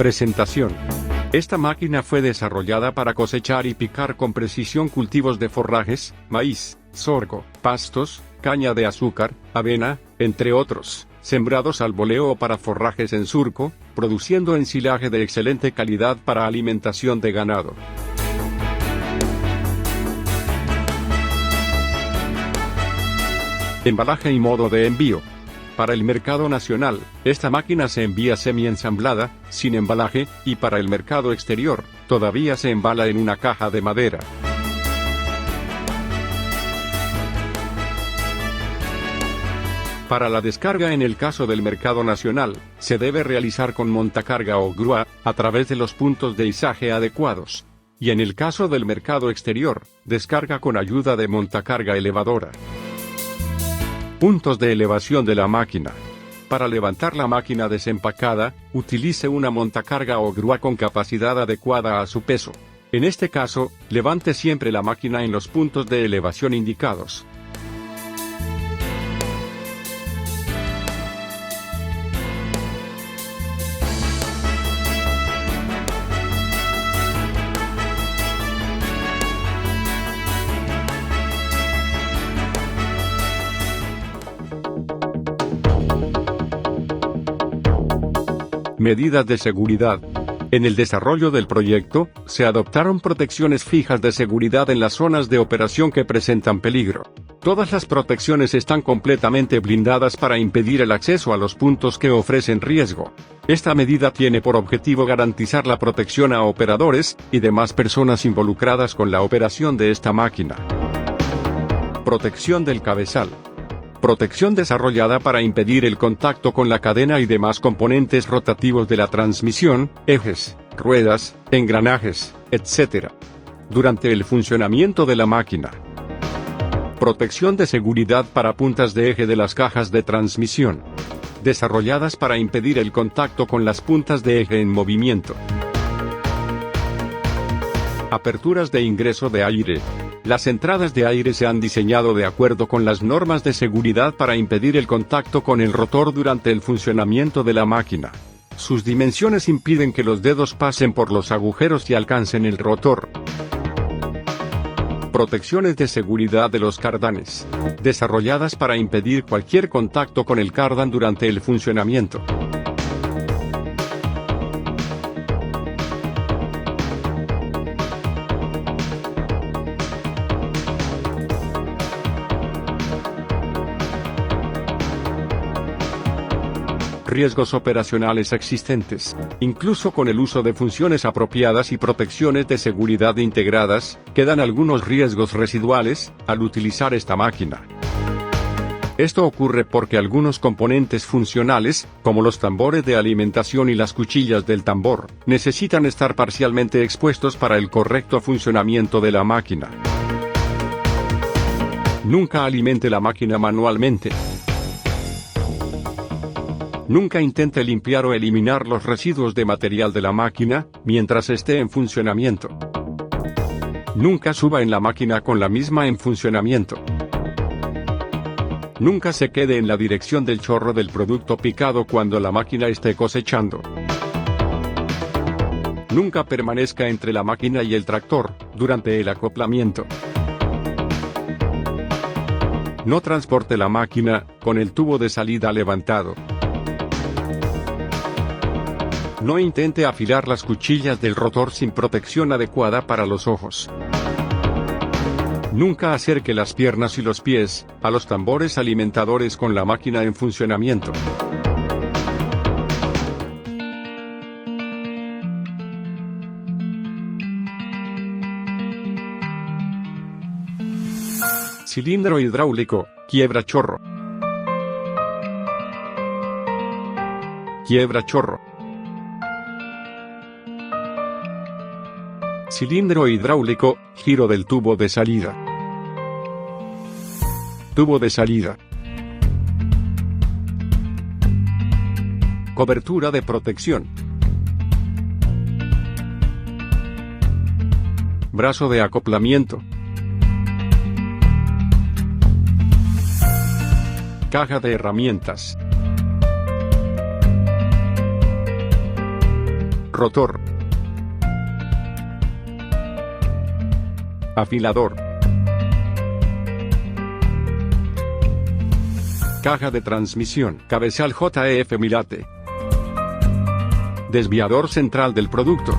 Presentación. Esta máquina fue desarrollada para cosechar y picar con precisión cultivos de forrajes, maíz, sorgo, pastos, caña de azúcar, avena, entre otros, sembrados al voleo o para forrajes en surco, produciendo ensilaje de excelente calidad para alimentación de ganado. Embalaje y modo de envío. Para el mercado nacional, esta máquina se envía semi-ensamblada, sin embalaje, y para el mercado exterior, todavía se embala en una caja de madera. Para la descarga en el caso del mercado nacional, se debe realizar con montacarga o grúa, a través de los puntos de izaje adecuados. Y en el caso del mercado exterior, descarga con ayuda de montacarga elevadora. Puntos de elevación de la máquina. Para levantar la máquina desempacada, utilice una montacarga o grúa con capacidad adecuada a su peso. En este caso, levante siempre la máquina en los puntos de elevación indicados. Medidas de seguridad. En el desarrollo del proyecto, se adoptaron protecciones fijas de seguridad en las zonas de operación que presentan peligro. Todas las protecciones están completamente blindadas para impedir el acceso a los puntos que ofrecen riesgo. Esta medida tiene por objetivo garantizar la protección a operadores y demás personas involucradas con la operación de esta máquina. Protección del cabezal. Protección desarrollada para impedir el contacto con la cadena y demás componentes rotativos de la transmisión, ejes, ruedas, engranajes, etc. durante el funcionamiento de la máquina. Protección de seguridad para puntas de eje de las cajas de transmisión, desarrolladas para impedir el contacto con las puntas de eje en movimiento. Aperturas de ingreso de aire. Las entradas de aire se han diseñado de acuerdo con las normas de seguridad para impedir el contacto con el rotor durante el funcionamiento de la máquina. Sus dimensiones impiden que los dedos pasen por los agujeros y alcancen el rotor. Protecciones de seguridad de los cardanes, desarrolladas para impedir cualquier contacto con el cardan durante el funcionamiento. Riesgos operacionales existentes. Incluso con el uso de funciones apropiadas y protecciones de seguridad integradas, quedan algunos riesgos residuales al utilizar esta máquina. Esto ocurre porque algunos componentes funcionales, como los tambores de alimentación y las cuchillas del tambor, necesitan estar parcialmente expuestos para el correcto funcionamiento de la máquina. Nunca alimente la máquina manualmente. Nunca intente limpiar o eliminar los residuos de material de la máquina, mientras esté en funcionamiento. Nunca suba en la máquina con la misma en funcionamiento. Nunca se quede en la dirección del chorro del producto picado cuando la máquina esté cosechando. Nunca permanezca entre la máquina y el tractor, durante el acoplamiento. No transporte la máquina, con el tubo de salida levantado. No intente afilar las cuchillas del rotor sin protección adecuada para los ojos. Nunca acerque las piernas y los pies a los tambores alimentadores con la máquina en funcionamiento. Cilindro hidráulico, quiebra chorro. Quiebra chorro. Cilindro hidráulico, giro del tubo de salida. Tubo de salida. Cobertura de protección. Brazo de acoplamiento. Caja de herramientas. rotor, afilador, caja de transmisión, cabezal JF Milate, desviador central del producto,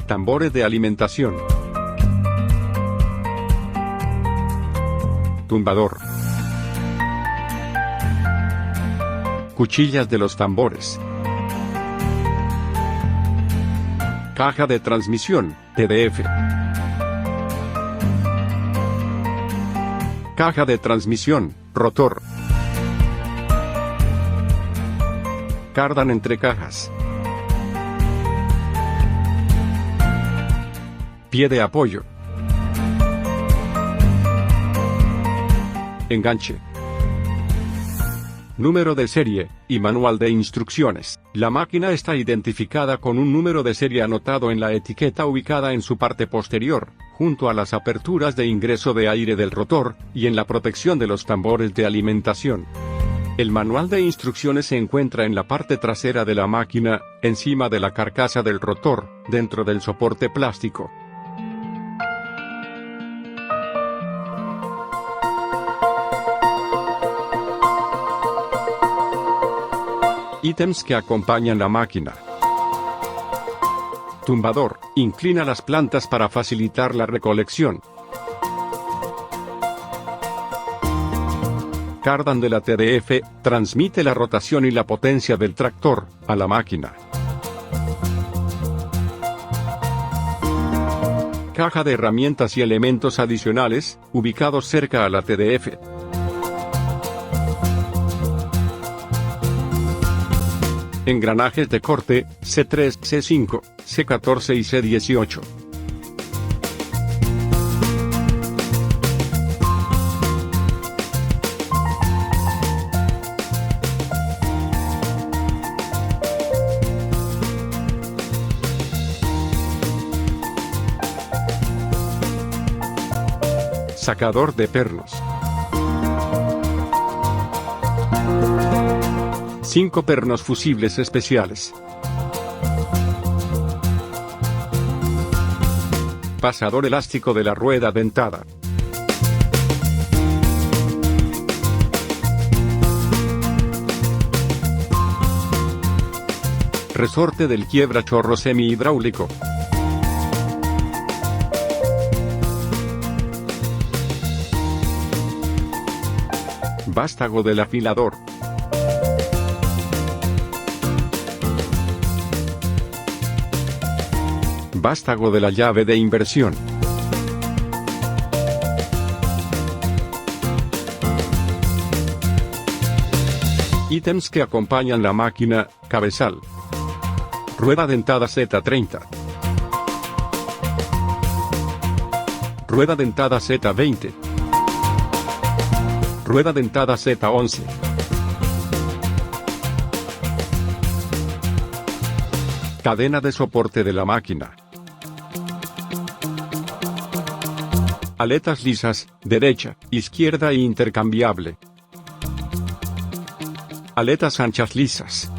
tambores de alimentación, tumbador, cuchillas de los tambores, caja de transmisión, TDF, caja de transmisión, rotor, cardan entre cajas, pie de apoyo, enganche, número de serie y manual de instrucciones. La máquina está identificada con un número de serie anotado en la etiqueta ubicada en su parte posterior, junto a las aperturas de ingreso de aire del rotor, y en la protección de los tambores de alimentación. El manual de instrucciones se encuentra en la parte trasera de la máquina, encima de la carcasa del rotor, dentro del soporte plástico. Ítems que acompañan la máquina. Tumbador, inclina las plantas para facilitar la recolección. Cardan de la TDF, transmite la rotación y la potencia del tractor a la máquina. Caja de herramientas y elementos adicionales, ubicados cerca a la TDF. Engranajes de corte, C3, C5, C14 y C18. Sacador de pernos. 5 pernos fusibles especiales. Pasador elástico de la rueda dentada. Resorte del quiebra-chorro semi-hidráulico. Vástago del afilador. Vástago de la llave de inversión. Ítems que acompañan la máquina, cabezal. Rueda dentada Z30. Rueda dentada Z20. Rueda dentada Z11. Cadena de soporte de la máquina. Aletas lisas, derecha, izquierda e intercambiable. Aletas anchas lisas.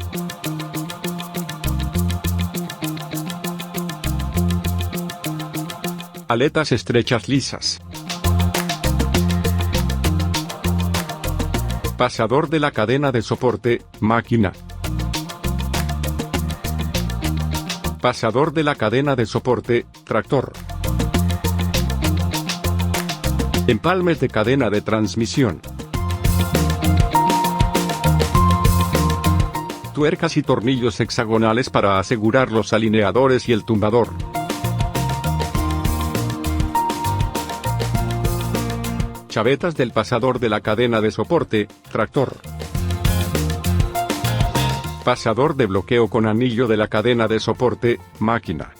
Aletas estrechas lisas. Pasador de la cadena de soporte, máquina. Pasador de la cadena de soporte, tractor. Empalmes de cadena de transmisión. Tuercas y tornillos hexagonales para asegurar los alineadores y el tumbador. Chavetas del pasador de la cadena de soporte, tractor. Pasador de bloqueo con anillo de la cadena de soporte, máquina.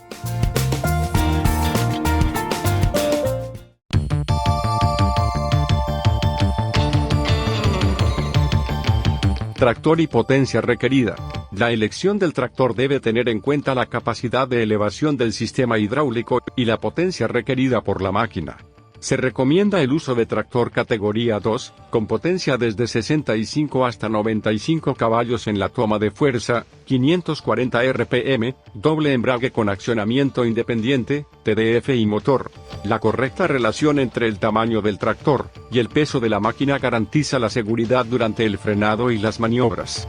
Tractor y potencia requerida. La elección del tractor debe tener en cuenta la capacidad de elevación del sistema hidráulico y la potencia requerida por la máquina. Se recomienda el uso de tractor categoría 2, con potencia desde 65 hasta 95 caballos en la toma de fuerza, 540 RPM, doble embrague con accionamiento independiente, TDF y motor. La correcta relación entre el tamaño del tractor y el peso de la máquina garantiza la seguridad durante el frenado y las maniobras.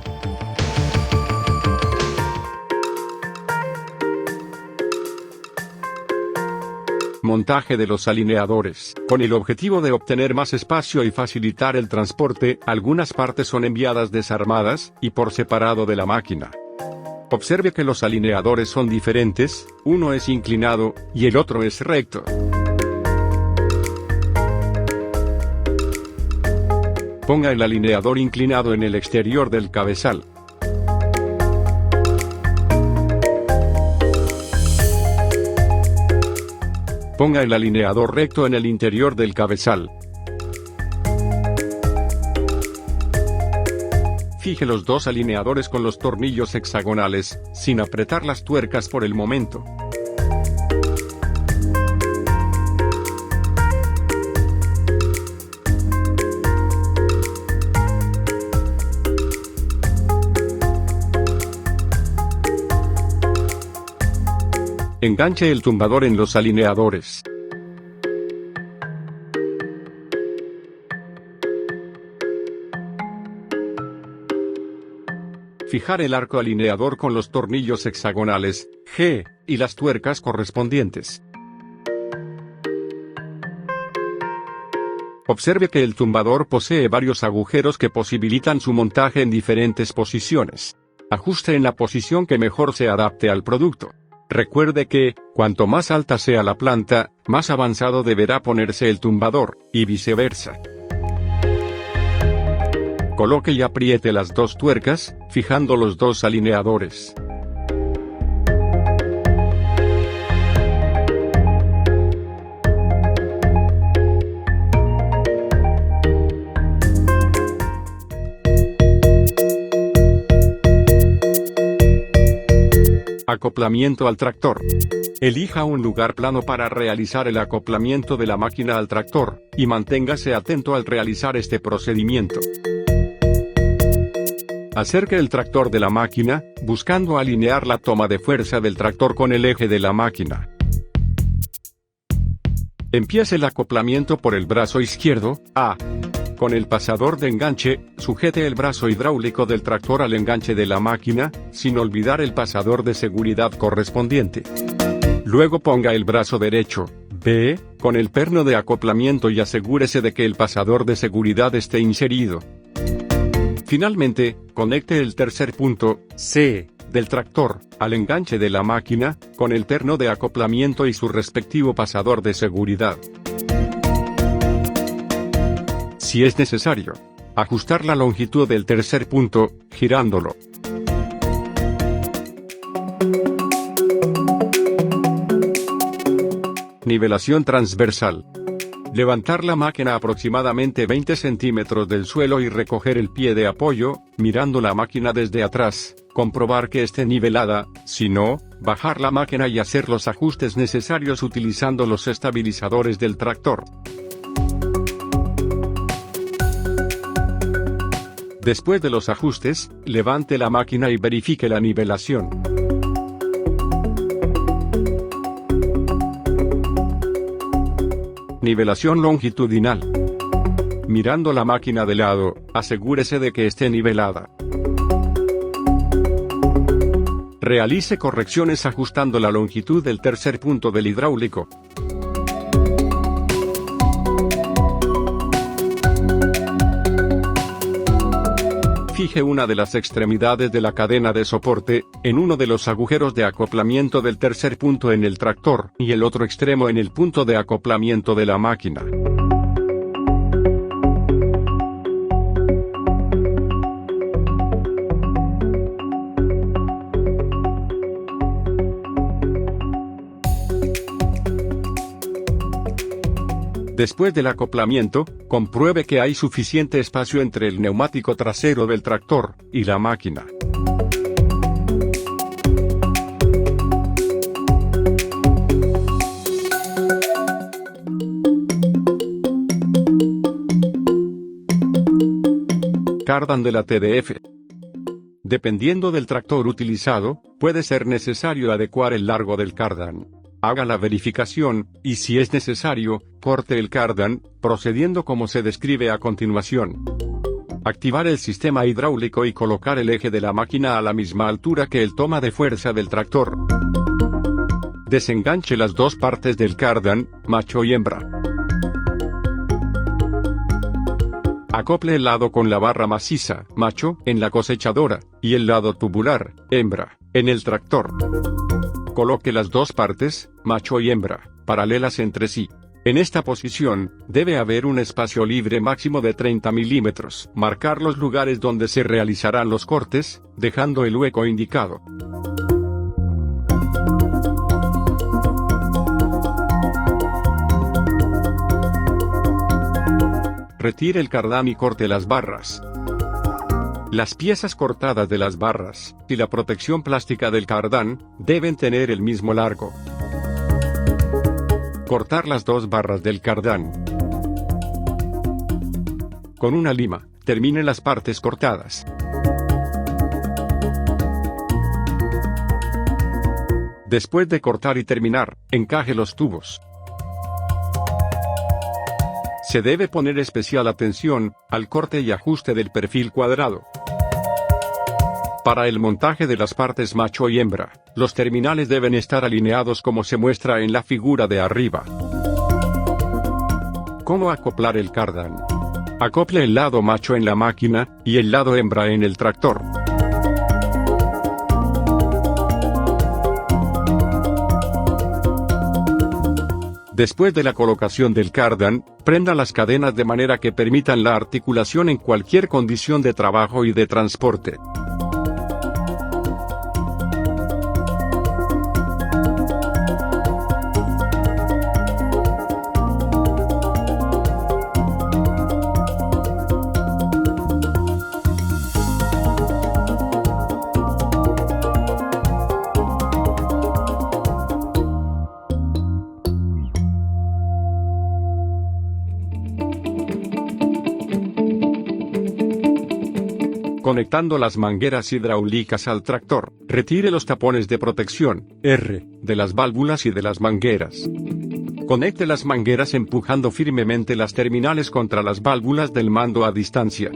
Montaje de los alineadores. Con el objetivo de obtener más espacio y facilitar el transporte, algunas partes son enviadas desarmadas y por separado de la máquina. Observe que los alineadores son diferentes, uno es inclinado y el otro es recto. Ponga el alineador inclinado en el exterior del cabezal. Ponga el alineador recto en el interior del cabezal. Fije los dos alineadores con los tornillos hexagonales, sin apretar las tuercas por el momento. Enganche el tumbador en los alineadores. Fijar el arco alineador con los tornillos hexagonales, G, y las tuercas correspondientes. Observe que el tumbador posee varios agujeros que posibilitan su montaje en diferentes posiciones. Ajuste en la posición que mejor se adapte al producto. Recuerde que, cuanto más alta sea la planta, más avanzado deberá ponerse el tumbador, y viceversa. Coloque y apriete las dos tuercas, fijando los dos alineadores. Acoplamiento al tractor. Elija un lugar plano para realizar el acoplamiento de la máquina al tractor, y manténgase atento al realizar este procedimiento. Acerque el tractor de la máquina, buscando alinear la toma de fuerza del tractor con el eje de la máquina. Empiece el acoplamiento por el brazo izquierdo, A. Con el pasador de enganche, sujete el brazo hidráulico del tractor al enganche de la máquina, sin olvidar el pasador de seguridad correspondiente. Luego ponga el brazo derecho, B, con el perno de acoplamiento y asegúrese de que el pasador de seguridad esté inserido. Finalmente, conecte el tercer punto, C, del tractor, al enganche de la máquina, con el perno de acoplamiento y su respectivo pasador de seguridad. Si es necesario, ajustar la longitud del tercer punto, girándolo. Nivelación transversal. Levantar la máquina aproximadamente 20 centímetros del suelo y recoger el pie de apoyo, mirando la máquina desde atrás, comprobar que esté nivelada, si no, bajar la máquina y hacer los ajustes necesarios utilizando los estabilizadores del tractor. Después de los ajustes, levante la máquina y verifique la nivelación. Nivelación longitudinal. Mirando la máquina de lado, asegúrese de que esté nivelada. Realice correcciones ajustando la longitud del tercer punto del hidráulico. Fije una de las extremidades de la cadena de soporte, en uno de los agujeros de acoplamiento del tercer punto en el tractor, y el otro extremo en el punto de acoplamiento de la máquina. Después del acoplamiento, compruebe que hay suficiente espacio entre el neumático trasero del tractor y la máquina. cardan de la TDF. Dependiendo del tractor utilizado, puede ser necesario adecuar el largo del cardan. Haga la verificación, y si es necesario, corte el cardan, procediendo como se describe a continuación. Activar el sistema hidráulico y colocar el eje de la máquina a la misma altura que el toma de fuerza del tractor. Desenganche las dos partes del cardan, macho y hembra. Acople el lado con la barra maciza, macho, en la cosechadora, y el lado tubular, hembra, en el tractor. Coloque las dos partes, macho y hembra, paralelas entre sí. En esta posición, debe haber un espacio libre máximo de 30 milímetros. Marcar los lugares donde se realizarán los cortes, dejando el hueco indicado. Retire el cardán y corte las barras. Las piezas cortadas de las barras y la protección plástica del cardán deben tener el mismo largo. Cortar las dos barras del cardán. Con una lima, termine las partes cortadas. Después de cortar y terminar, encaje los tubos. Se debe poner especial atención al corte y ajuste del perfil cuadrado. Para el montaje de las partes macho y hembra, los terminales deben estar alineados como se muestra en la figura de arriba. ¿Cómo acoplar el cardán? Acople el lado macho en la máquina, y el lado hembra en el tractor. Después de la colocación del cardán, prenda las cadenas de manera que permitan la articulación en cualquier condición de trabajo y de transporte. Conectando las mangueras hidráulicas al tractor, retire los tapones de protección, R, de las válvulas y de las mangueras. Conecte las mangueras empujando firmemente las terminales contra las válvulas del mando a distancia.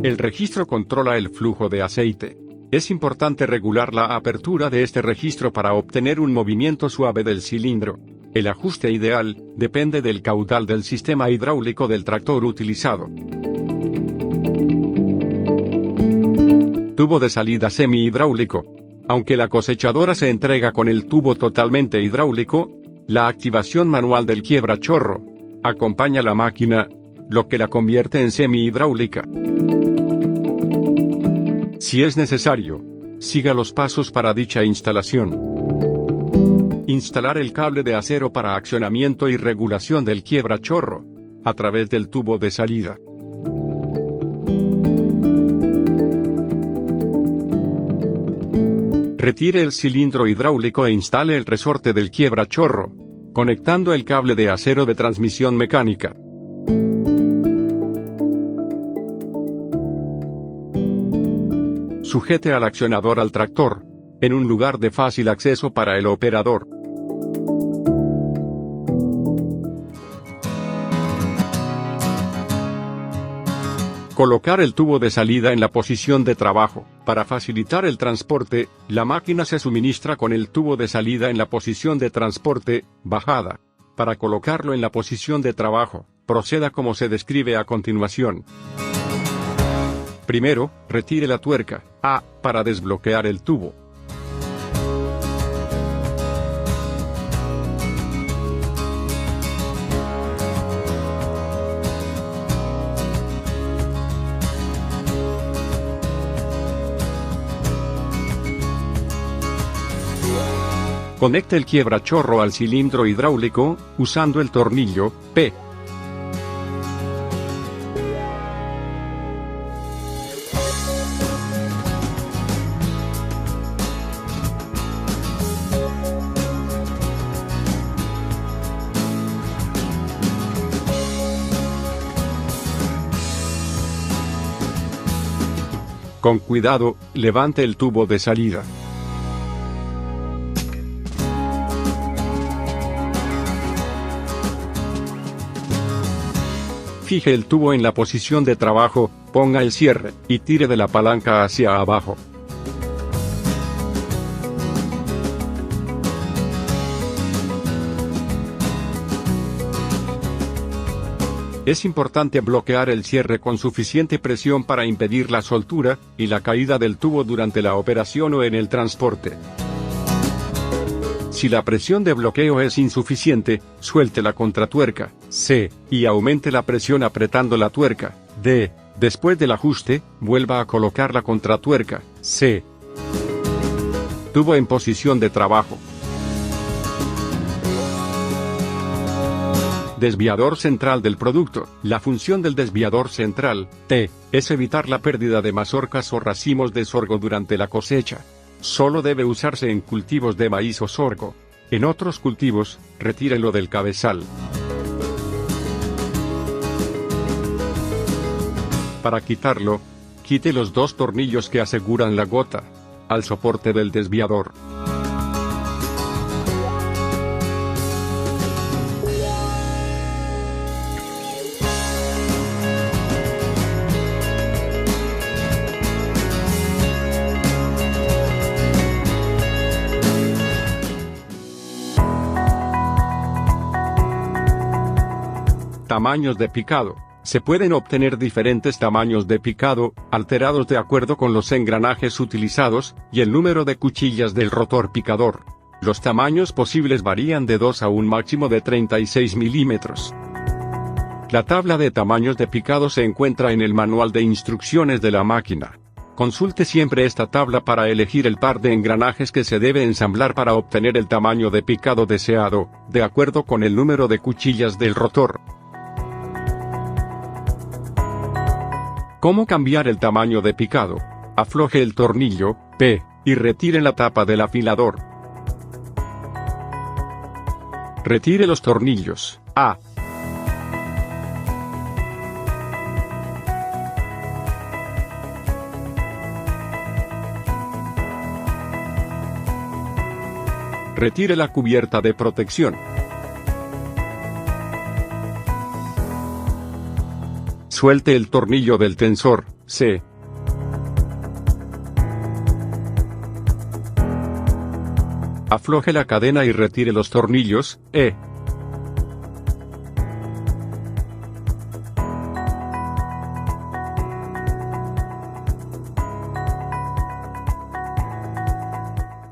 El registro controla el flujo de aceite. Es importante regular la apertura de este registro para obtener un movimiento suave del cilindro. El ajuste ideal depende del caudal del sistema hidráulico del tractor utilizado. Tubo de salida semi-hidráulico. Aunque la cosechadora se entrega con el tubo totalmente hidráulico, la activación manual del quiebrachorro acompaña la máquina, lo que la convierte en semi-hidráulica. Si es necesario, siga los pasos para dicha instalación. Instalar el cable de acero para accionamiento y regulación del quiebrachorro a través del tubo de salida. Retire el cilindro hidráulico e instale el resorte del quiebrachorro, conectando el cable de acero de transmisión mecánica. Sujete al accionador al tractor, en un lugar de fácil acceso para el operador. Colocar el tubo de salida en la posición de trabajo. Para facilitar el transporte, la máquina se suministra con el tubo de salida en la posición de transporte, bajada. Para colocarlo en la posición de trabajo, proceda como se describe a continuación. Primero, retire la tuerca A para desbloquear el tubo. Conecte el quiebrachorro al cilindro hidráulico, usando el tornillo P. Con cuidado, levante el tubo de salida. Fije el tubo en la posición de trabajo, ponga el cierre, y tire de la palanca hacia abajo. Es importante bloquear el cierre con suficiente presión para impedir la soltura y la caída del tubo durante la operación o en el transporte. Si la presión de bloqueo es insuficiente, suelte la contratuerca, C, y aumente la presión apretando la tuerca, D. Después del ajuste, vuelva a colocar la contratuerca, C. Tubo en posición de trabajo. Desviador central del producto. La función del desviador central, T, es evitar la pérdida de mazorcas o racimos de sorgo durante la cosecha. Solo debe usarse en cultivos de maíz o sorgo. En otros cultivos, retírelo del cabezal. Para quitarlo, quite los 2 tornillos que aseguran la gota al soporte del desviador. Tamaños de picado. Se pueden obtener diferentes tamaños de picado, alterados de acuerdo con los engranajes utilizados, y el número de cuchillas del rotor picador. Los tamaños posibles varían de 2 a un máximo de 36 milímetros. La tabla de tamaños de picado se encuentra en el manual de instrucciones de la máquina. Consulte siempre esta tabla para elegir el par de engranajes que se debe ensamblar para obtener el tamaño de picado deseado, de acuerdo con el número de cuchillas del rotor. ¿Cómo cambiar el tamaño de picado? Afloje el tornillo, P, y retire la tapa del afilador. Retire los tornillos, A. Retire la cubierta de protección. Suelte el tornillo del tensor, C. Afloje la cadena y retire los tornillos, E.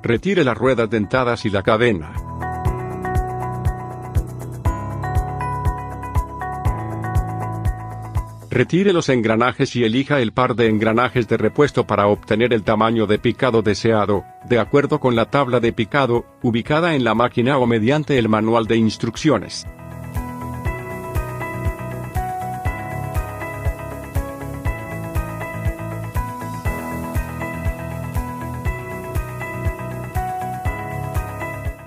Retire las ruedas dentadas y la cadena. Retire los engranajes y elija el par de engranajes de repuesto para obtener el tamaño de picado deseado, de acuerdo con la tabla de picado, ubicada en la máquina o mediante el manual de instrucciones.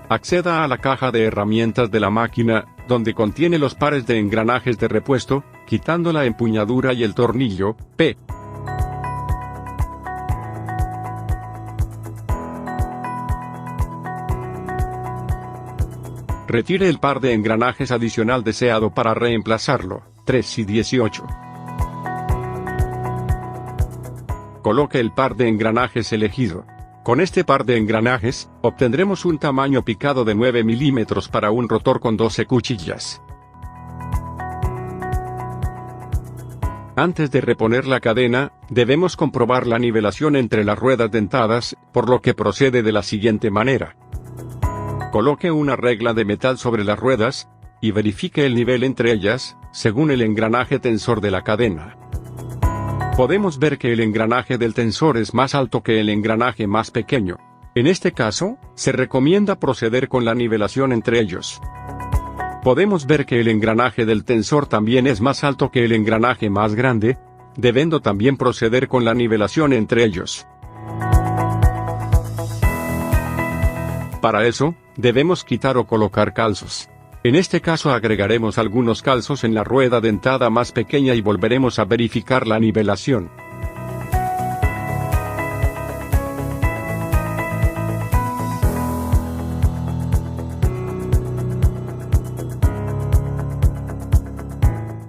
Acceda a la caja de herramientas de la máquina, donde contiene los pares de engranajes de repuesto, quitando la empuñadura y el tornillo, P. Retire el par de engranajes adicional deseado para reemplazarlo, 3 y 18. Coloque el par de engranajes elegido. Con este par de engranajes, obtendremos un tamaño picado de 9 milímetros para un rotor con 12 cuchillas. Antes de reponer la cadena, debemos comprobar la nivelación entre las ruedas dentadas, por lo que procede de la siguiente manera. Coloque una regla de metal sobre las ruedas, y verifique el nivel entre ellas, según el engranaje tensor de la cadena. Podemos ver que el engranaje del tensor es más alto que el engranaje más pequeño. En este caso, se recomienda proceder con la nivelación entre ellos. Podemos ver que el engranaje del tensor también es más alto que el engranaje más grande, debiendo también proceder con la nivelación entre ellos. Para eso, debemos quitar o colocar calzos. En este caso agregaremos algunos calzos en la rueda dentada más pequeña y volveremos a verificar la nivelación.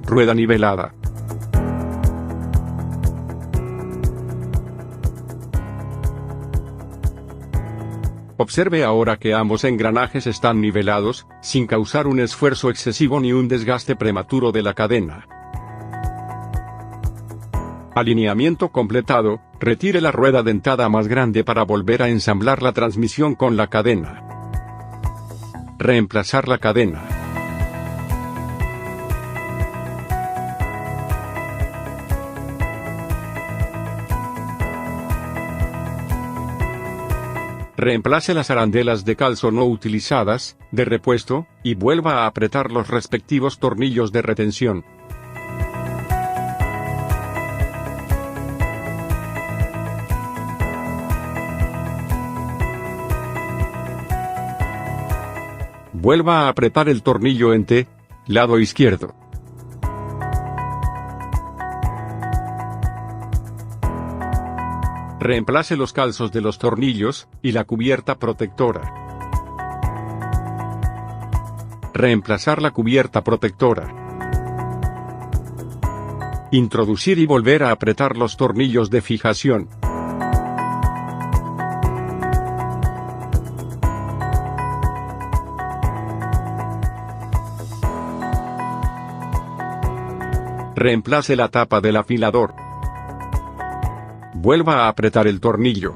rueda nivelada. Observe ahora que ambos engranajes están nivelados, sin causar un esfuerzo excesivo ni un desgaste prematuro de la cadena. Alineamiento completado, retire la rueda dentada más grande para volver a ensamblar la transmisión con la cadena. Reemplazar la cadena. Reemplace las arandelas de calzo no utilizadas, de repuesto, y vuelva a apretar los respectivos tornillos de retención. Vuelva a apretar el tornillo en T, lado izquierdo. Reemplace los calzos de los tornillos, y la cubierta protectora. Reemplazar la cubierta protectora. Introducir y volver a apretar los tornillos de fijación. Reemplace la tapa del afilador. Vuelva a apretar el tornillo.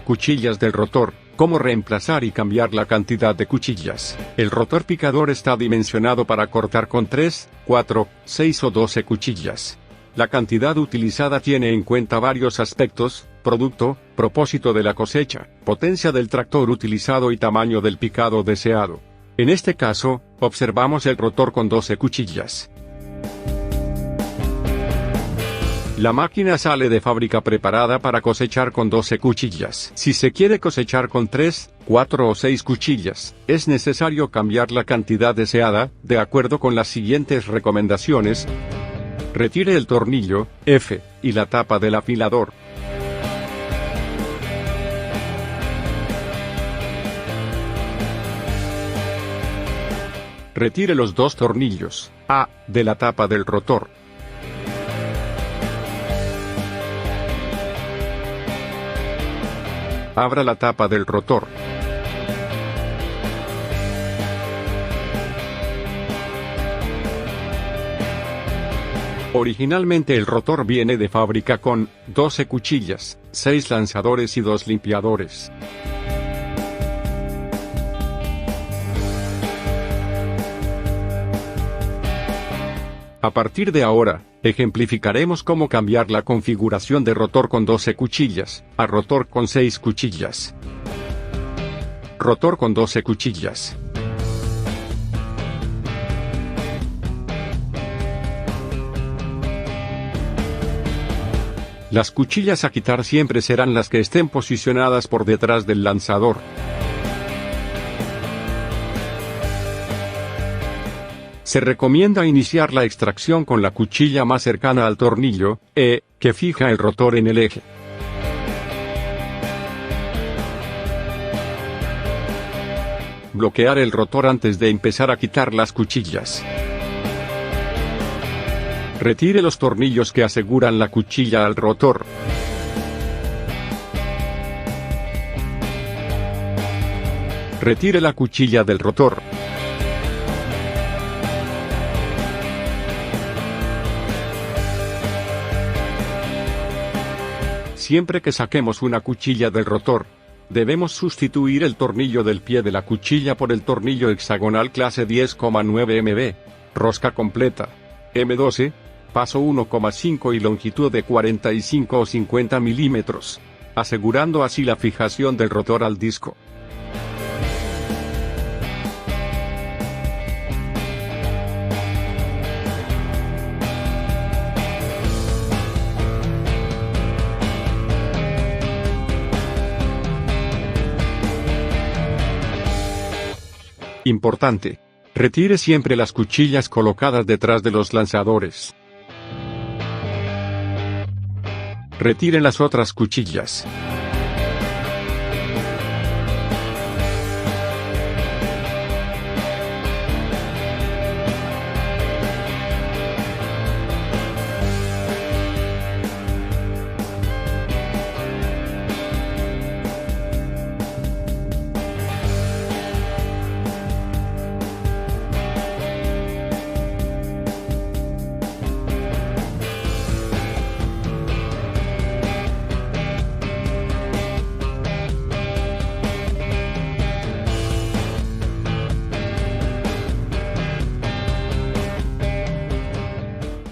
Cuchillas del rotor. ¿Cómo reemplazar y cambiar la cantidad de cuchillas? El rotor picador está dimensionado para cortar con 3, 4, 6 o 12 cuchillas. La cantidad utilizada tiene en cuenta varios aspectos: producto, propósito de la cosecha, potencia del tractor utilizado y tamaño del picado deseado. En este caso, observamos el rotor con 12 cuchillas. La máquina sale de fábrica preparada para cosechar con 12 cuchillas. Si se quiere cosechar con 3, 4 o 6 cuchillas, es necesario cambiar la cantidad deseada, de acuerdo con las siguientes recomendaciones. Retire el tornillo, F, y la tapa del afilador. Retire los dos tornillos, A, de la tapa del rotor. Abra la tapa del rotor. Originalmente el rotor viene de fábrica con 12 cuchillas, 6 lanzadores y 2 limpiadores. A partir de ahora, ejemplificaremos cómo cambiar la configuración de rotor con 12 cuchillas, a rotor con 6 cuchillas. Rotor con 12 cuchillas. Las cuchillas a quitar siempre serán las que estén posicionadas por detrás del lanzador. Se recomienda iniciar la extracción con la cuchilla más cercana al tornillo, E, que fija el rotor en el eje. Bloquear el rotor antes de empezar a quitar las cuchillas. Retire los tornillos que aseguran la cuchilla al rotor. Retire la cuchilla del rotor. Siempre que saquemos una cuchilla del rotor, debemos sustituir el tornillo del pie de la cuchilla por el tornillo hexagonal clase 10,9 mb, rosca completa, M12, paso 1,5 y longitud de 45 o 50 milímetros, asegurando así la fijación del rotor al disco. Importante: retire siempre las cuchillas colocadas detrás de los lanzadores. Retire las otras cuchillas.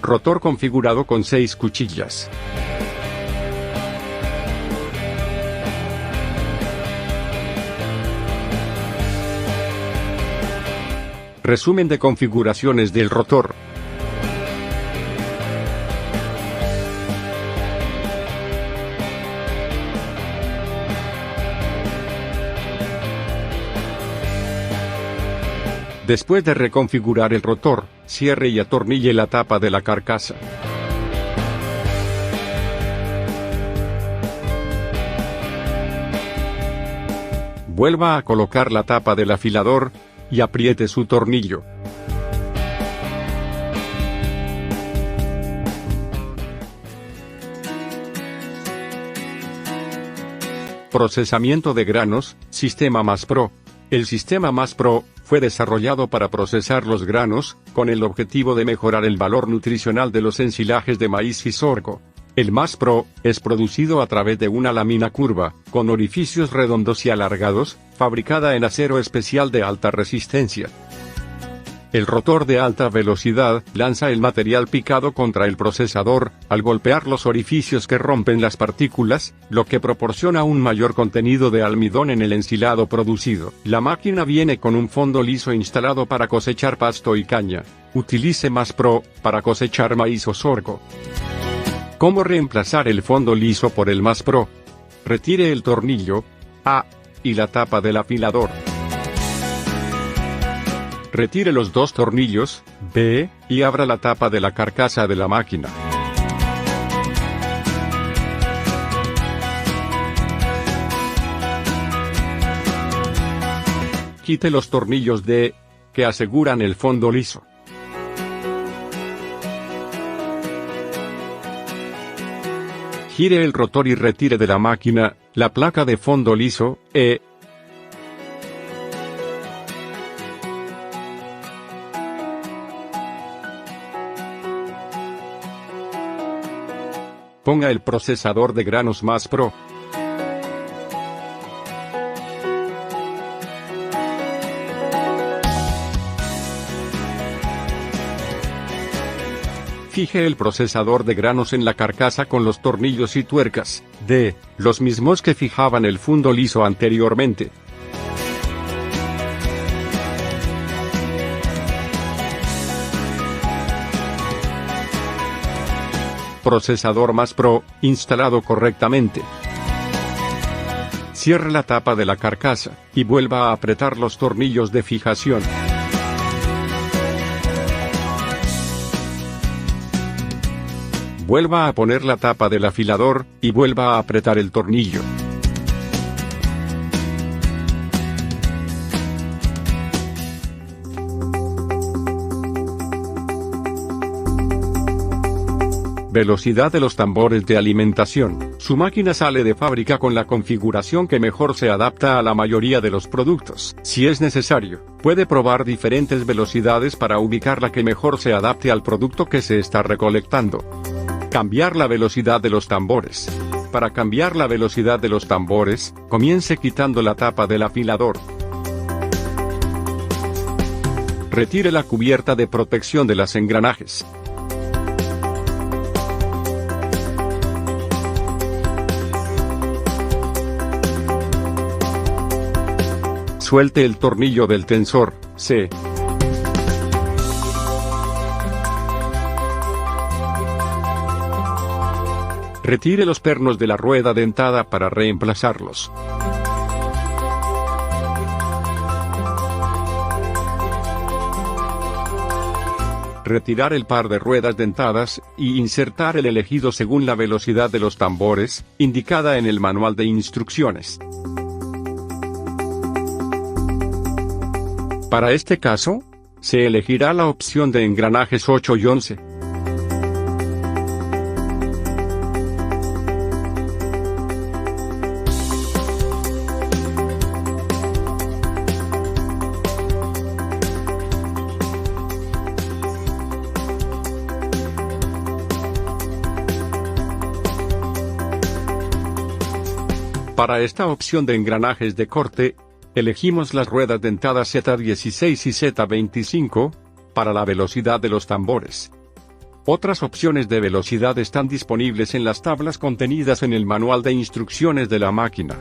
Rotor configurado con 6 cuchillas. Resumen de configuraciones del rotor. Después de reconfigurar el rotor, cierre y atornille la tapa de la carcasa. Vuelva a colocar la tapa del afilador, y apriete su tornillo. Procesamiento de granos, Sistema Más Pro. El Sistema Más Pro fue desarrollado para procesar los granos, con el objetivo de mejorar el valor nutricional de los ensilajes de maíz y sorgo. El Más Pro es producido a través de una lámina curva, con orificios redondos y alargados, fabricada en acero especial de alta resistencia. El rotor de alta velocidad lanza el material picado contra el procesador, al golpear los orificios que rompen las partículas, lo que proporciona un mayor contenido de almidón en el ensilado producido. La máquina viene con un fondo liso instalado para cosechar pasto y caña. Utilice Más Pro para cosechar maíz o sorgo. ¿Cómo reemplazar el fondo liso por el Más Pro? Retire el tornillo A y la tapa del afilador. Retire los 2 tornillos B y abra la tapa de la carcasa de la máquina. Quite los tornillos D, que aseguran el fondo liso. Gire el rotor y retire de la máquina la placa de fondo liso E. Ponga el procesador de granos Más Pro. Fije el procesador de granos en la carcasa con los tornillos y tuercas D, los mismos que fijaban el fondo liso anteriormente. Procesador Más Pro, instalado correctamente. Cierre la tapa de la carcasa, y vuelva a apretar los tornillos de fijación. Vuelva a poner la tapa del afilador, y vuelva a apretar el tornillo. Velocidad de los tambores de alimentación. Su máquina sale de fábrica con la configuración que mejor se adapta a la mayoría de los productos. Si es necesario, puede probar diferentes velocidades para ubicar la que mejor se adapte al producto que se está recolectando. Cambiar la velocidad de los tambores. Para cambiar la velocidad de los tambores, comience quitando la tapa del afilador. Retire la cubierta de protección de los engranajes. Suelte el tornillo del tensor C. Retire los pernos de la rueda dentada para reemplazarlos. retirar el par de ruedas dentadas, y insertar el elegido según la velocidad de los tambores, indicada en el manual de instrucciones. Para este caso, se elegirá la opción de engranajes 8 y 11. Para esta opción de engranajes de corte, elegimos las ruedas dentadas Z16 y Z25, para la velocidad de los tambores. Otras opciones de velocidad están disponibles en las tablas contenidas en el manual de instrucciones de la máquina.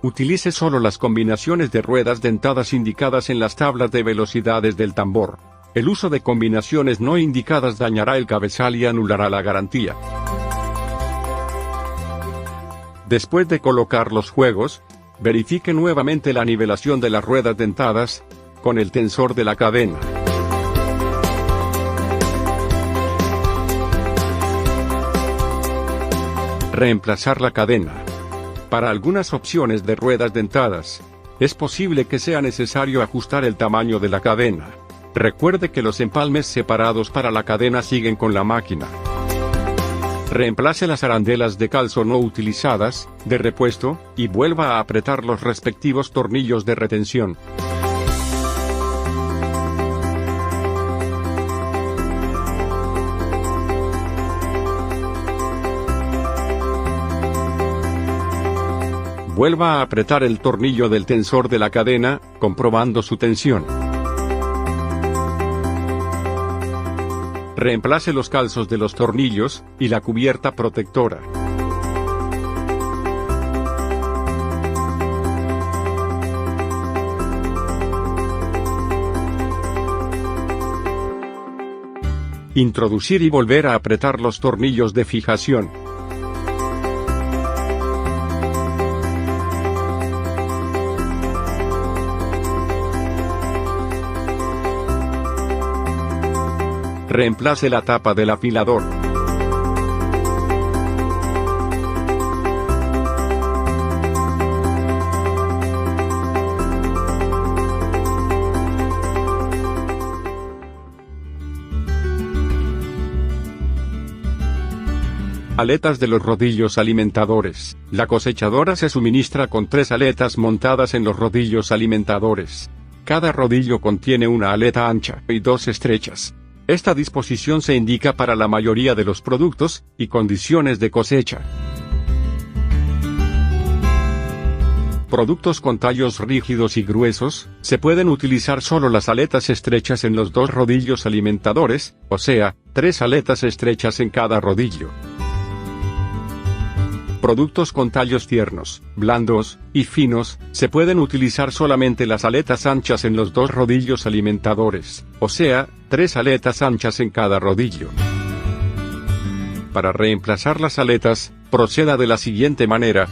Utilice solo las combinaciones de ruedas dentadas indicadas en las tablas de velocidades del tambor. El uso de combinaciones no indicadas dañará el cabezal y anulará la garantía. Después de colocar los juegos, verifique nuevamente la nivelación de las ruedas dentadas, con el tensor de la cadena. Reemplazar la cadena. Para algunas opciones de ruedas dentadas, es posible que sea necesario ajustar el tamaño de la cadena. Recuerde que los empalmes separados para la cadena siguen con la máquina. Reemplace las arandelas de calzo no utilizadas, de repuesto, y vuelva a apretar los respectivos tornillos de retención. Vuelva a apretar el tornillo del tensor de la cadena, comprobando su tensión. Reemplace los calzos de los tornillos, y la cubierta protectora. Introducir y volver a apretar los tornillos de fijación. Reemplace la tapa del afilador. Aletas de los rodillos alimentadores. La cosechadora se suministra con 3 aletas montadas en los rodillos alimentadores. Cada rodillo contiene una aleta ancha y 2 estrechas. Esta disposición se indica para la mayoría de los productos y condiciones de cosecha. Productos con tallos rígidos y gruesos, se pueden utilizar solo las aletas estrechas en los 2 rodillos alimentadores, o sea, 3 aletas estrechas en cada rodillo. Productos con tallos tiernos, blandos y finos, se pueden utilizar solamente las aletas anchas en los 2 rodillos alimentadores, o sea, 3 aletas anchas en cada rodillo. Para reemplazar las aletas, proceda de la siguiente manera.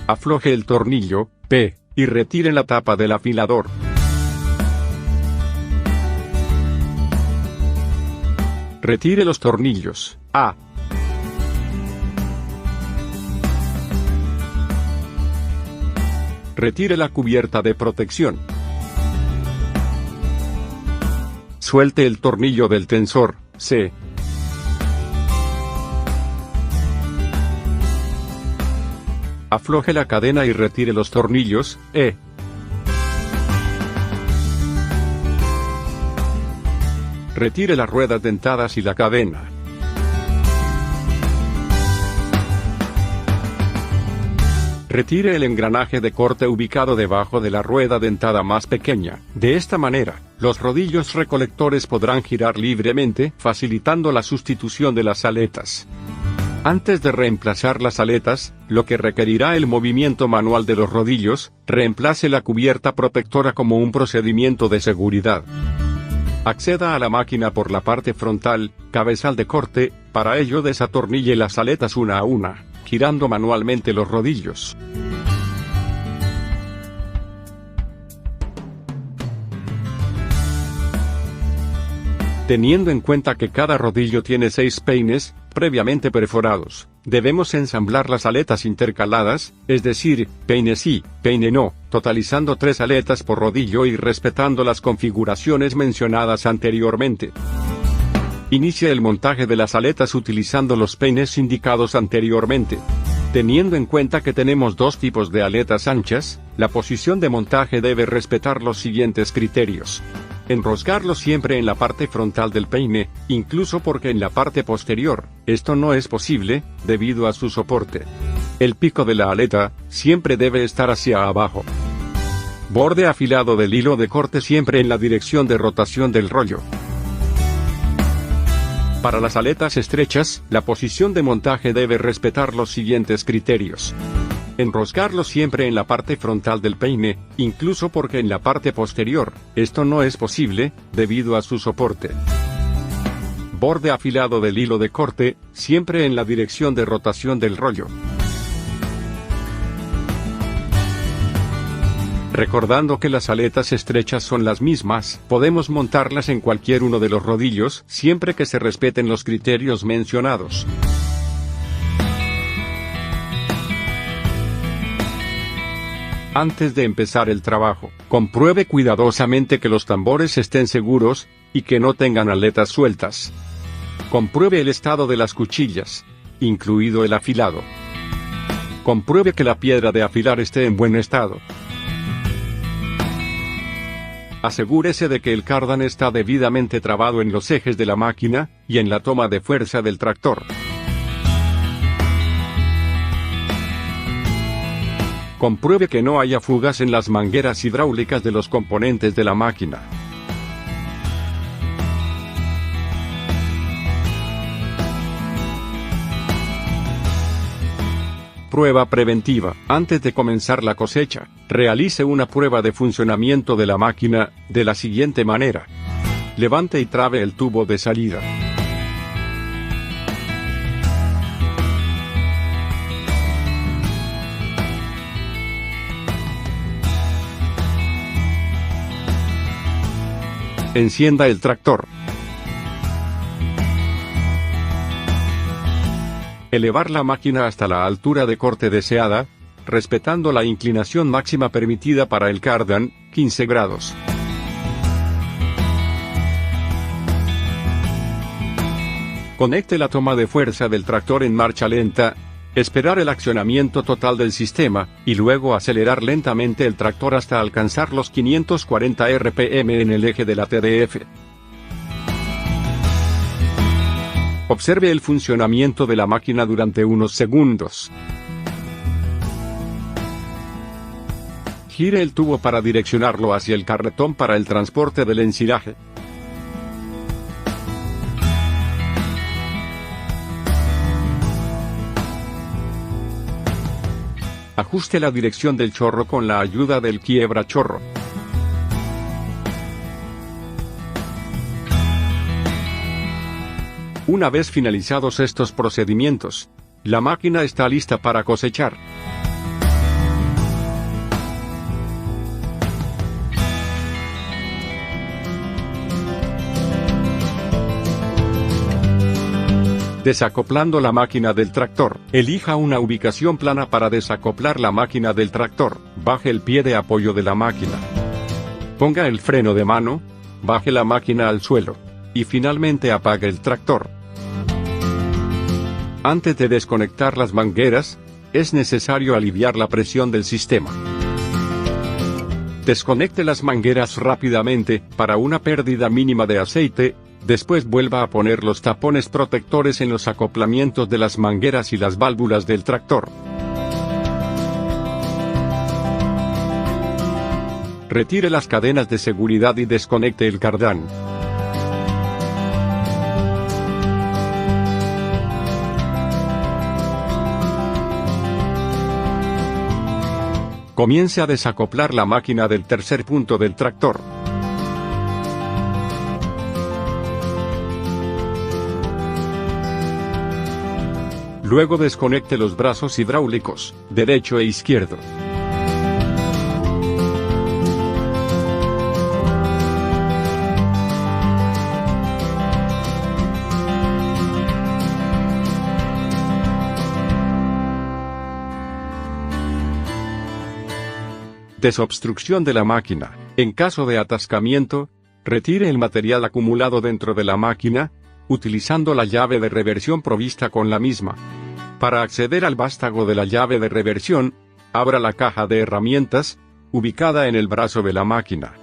Afloje el tornillo P y retire la tapa del afilador. Retire los tornillos A. Retire la cubierta de protección. Suelte el tornillo del tensor C. Afloje la cadena y retire los tornillos E. Retire las ruedas dentadas y la cadena. Retire el engranaje de corte ubicado debajo de la rueda dentada más pequeña. De esta manera, los rodillos recolectores podrán girar libremente, facilitando la sustitución de las aletas. Antes de reemplazar las aletas, lo que requerirá el movimiento manual de los rodillos, reemplace la cubierta protectora como un procedimiento de seguridad. Acceda a la máquina por la parte frontal, cabezal de corte. Para ello desatornille las aletas una a una, girando manualmente los rodillos. Teniendo en cuenta que cada rodillo tiene 6 peines, previamente perforados, debemos ensamblar las aletas intercaladas, es decir, peine sí, peine no, totalizando 3 aletas por rodillo y respetando las configuraciones mencionadas anteriormente. Inicia el montaje de las aletas utilizando los peines indicados anteriormente. Teniendo en cuenta que tenemos 2 tipos de aletas anchas, la posición de montaje debe respetar los siguientes criterios. Enroscarlo siempre en la parte frontal del peine, incluso porque en la parte posterior, esto no es posible, debido a su soporte. El pico de la aleta, siempre debe estar hacia abajo. Borde afilado del hilo de corte siempre en la dirección de rotación del rollo. Para las aletas estrechas, la posición de montaje debe respetar los siguientes criterios. Enroscarlo siempre en la parte frontal del peine, incluso porque en la parte posterior, esto no es posible, debido a su soporte. Borde afilado del hilo de corte, siempre en la dirección de rotación del rollo. Recordando que las aletas estrechas son las mismas, podemos montarlas en cualquier uno de los rodillos, siempre que se respeten los criterios mencionados. Antes de empezar el trabajo, compruebe cuidadosamente que los tambores estén seguros, y que no tengan aletas sueltas. Compruebe el estado de las cuchillas, incluido el afilado. Compruebe que la piedra de afilar esté en buen estado. Asegúrese de que el cardan está debidamente trabado en los ejes de la máquina, y en la toma de fuerza del tractor. Compruebe que no haya fugas en las mangueras hidráulicas de los componentes de la máquina. Prueba preventiva. Antes de comenzar la cosecha, realice una prueba de funcionamiento de la máquina, de la siguiente manera. Levante y trabe el tubo de salida. Encienda el tractor. Elevar la máquina hasta la altura de corte deseada, respetando la inclinación máxima permitida para el cardan, 15 grados. Conecte la toma de fuerza del tractor en marcha lenta, esperar el accionamiento total del sistema, y luego acelerar lentamente el tractor hasta alcanzar los 540 RPM en el eje de la TDF. Observe el funcionamiento de la máquina durante unos segundos. Gire el tubo para direccionarlo hacia el carretón para el transporte del ensilaje. Ajuste la dirección del chorro con la ayuda del quiebra-chorro. Una vez finalizados estos procedimientos, la máquina está lista para cosechar. Desacoplando la máquina del tractor. Elija una ubicación plana para desacoplar la máquina del tractor. Baje el pie de apoyo de la máquina. Ponga el freno de mano. Baje la máquina al suelo. Y finalmente apague el tractor. Antes de desconectar las mangueras, es necesario aliviar la presión del sistema. Desconecte las mangueras rápidamente, para una pérdida mínima de aceite. Después vuelva a poner los tapones protectores en los acoplamientos de las mangueras y las válvulas del tractor. Retire las cadenas de seguridad y desconecte el cardán. Comience a desacoplar la máquina del tercer punto del tractor. Luego desconecte los brazos hidráulicos, derecho e izquierdo. Desobstrucción de la máquina. En caso de atascamiento, retire el material acumulado dentro de la máquina, utilizando la llave de reversión provista con la misma. Para acceder al vástago de la llave de reversión, abra la caja de herramientas, ubicada en el brazo de la máquina.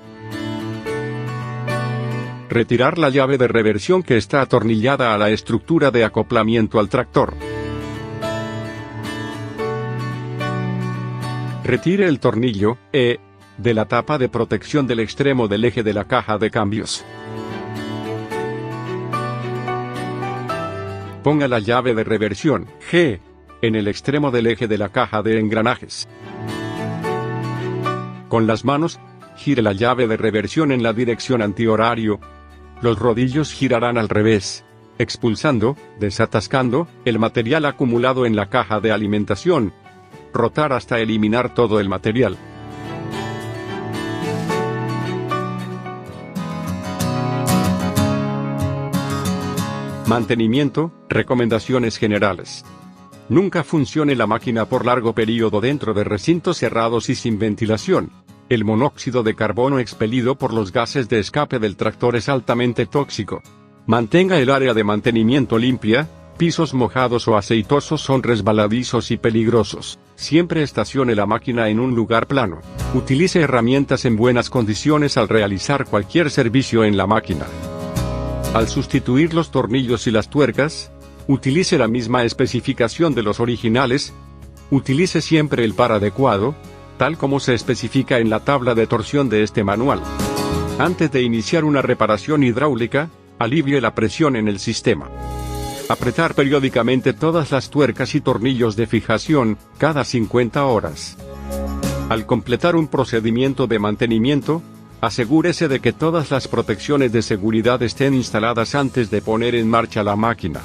Retirar la llave de reversión que está atornillada a la estructura de acoplamiento al tractor. Retire el tornillo E de la tapa de protección del extremo del eje de la caja de cambios. Ponga la llave de reversión G en el extremo del eje de la caja de engranajes. Con las manos, gire la llave de reversión en la dirección antihorario. Los rodillos girarán al revés, expulsando, desatascando, el material acumulado en la caja de alimentación. Rotar hasta eliminar todo el material. Mantenimiento, recomendaciones generales. Nunca funcione la máquina por largo periodo dentro de recintos cerrados y sin ventilación. El monóxido de carbono expelido por los gases de escape del tractor es altamente tóxico. Mantenga el área de mantenimiento limpia. Pisos mojados o aceitosos son resbaladizos y peligrosos. Siempre estacione la máquina en un lugar plano. Utilice herramientas en buenas condiciones al realizar cualquier servicio en la máquina. Al sustituir los tornillos y las tuercas, utilice la misma especificación de los originales. Utilice siempre el par adecuado, tal como se especifica en la tabla de torsión de este manual. Antes de iniciar una reparación hidráulica, alivie la presión en el sistema. Apretar periódicamente todas las tuercas y tornillos de fijación, cada 50 horas. Al completar un procedimiento de mantenimiento, asegúrese de que todas las protecciones de seguridad estén instaladas antes de poner en marcha la máquina.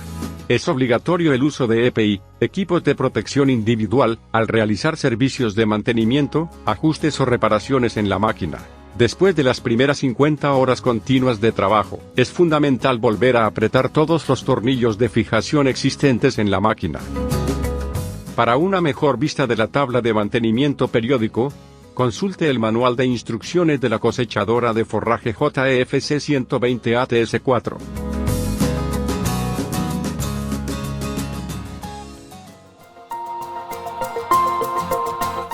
Es obligatorio el uso de EPI, equipos de protección individual, al realizar servicios de mantenimiento, ajustes o reparaciones en la máquina. Después de las primeras 50 horas continuas de trabajo, es fundamental volver a apretar todos los tornillos de fijación existentes en la máquina. Para una mejor vista de la tabla de mantenimiento periódico, consulte el manual de instrucciones de la cosechadora de forraje JEFC 120 ATS4.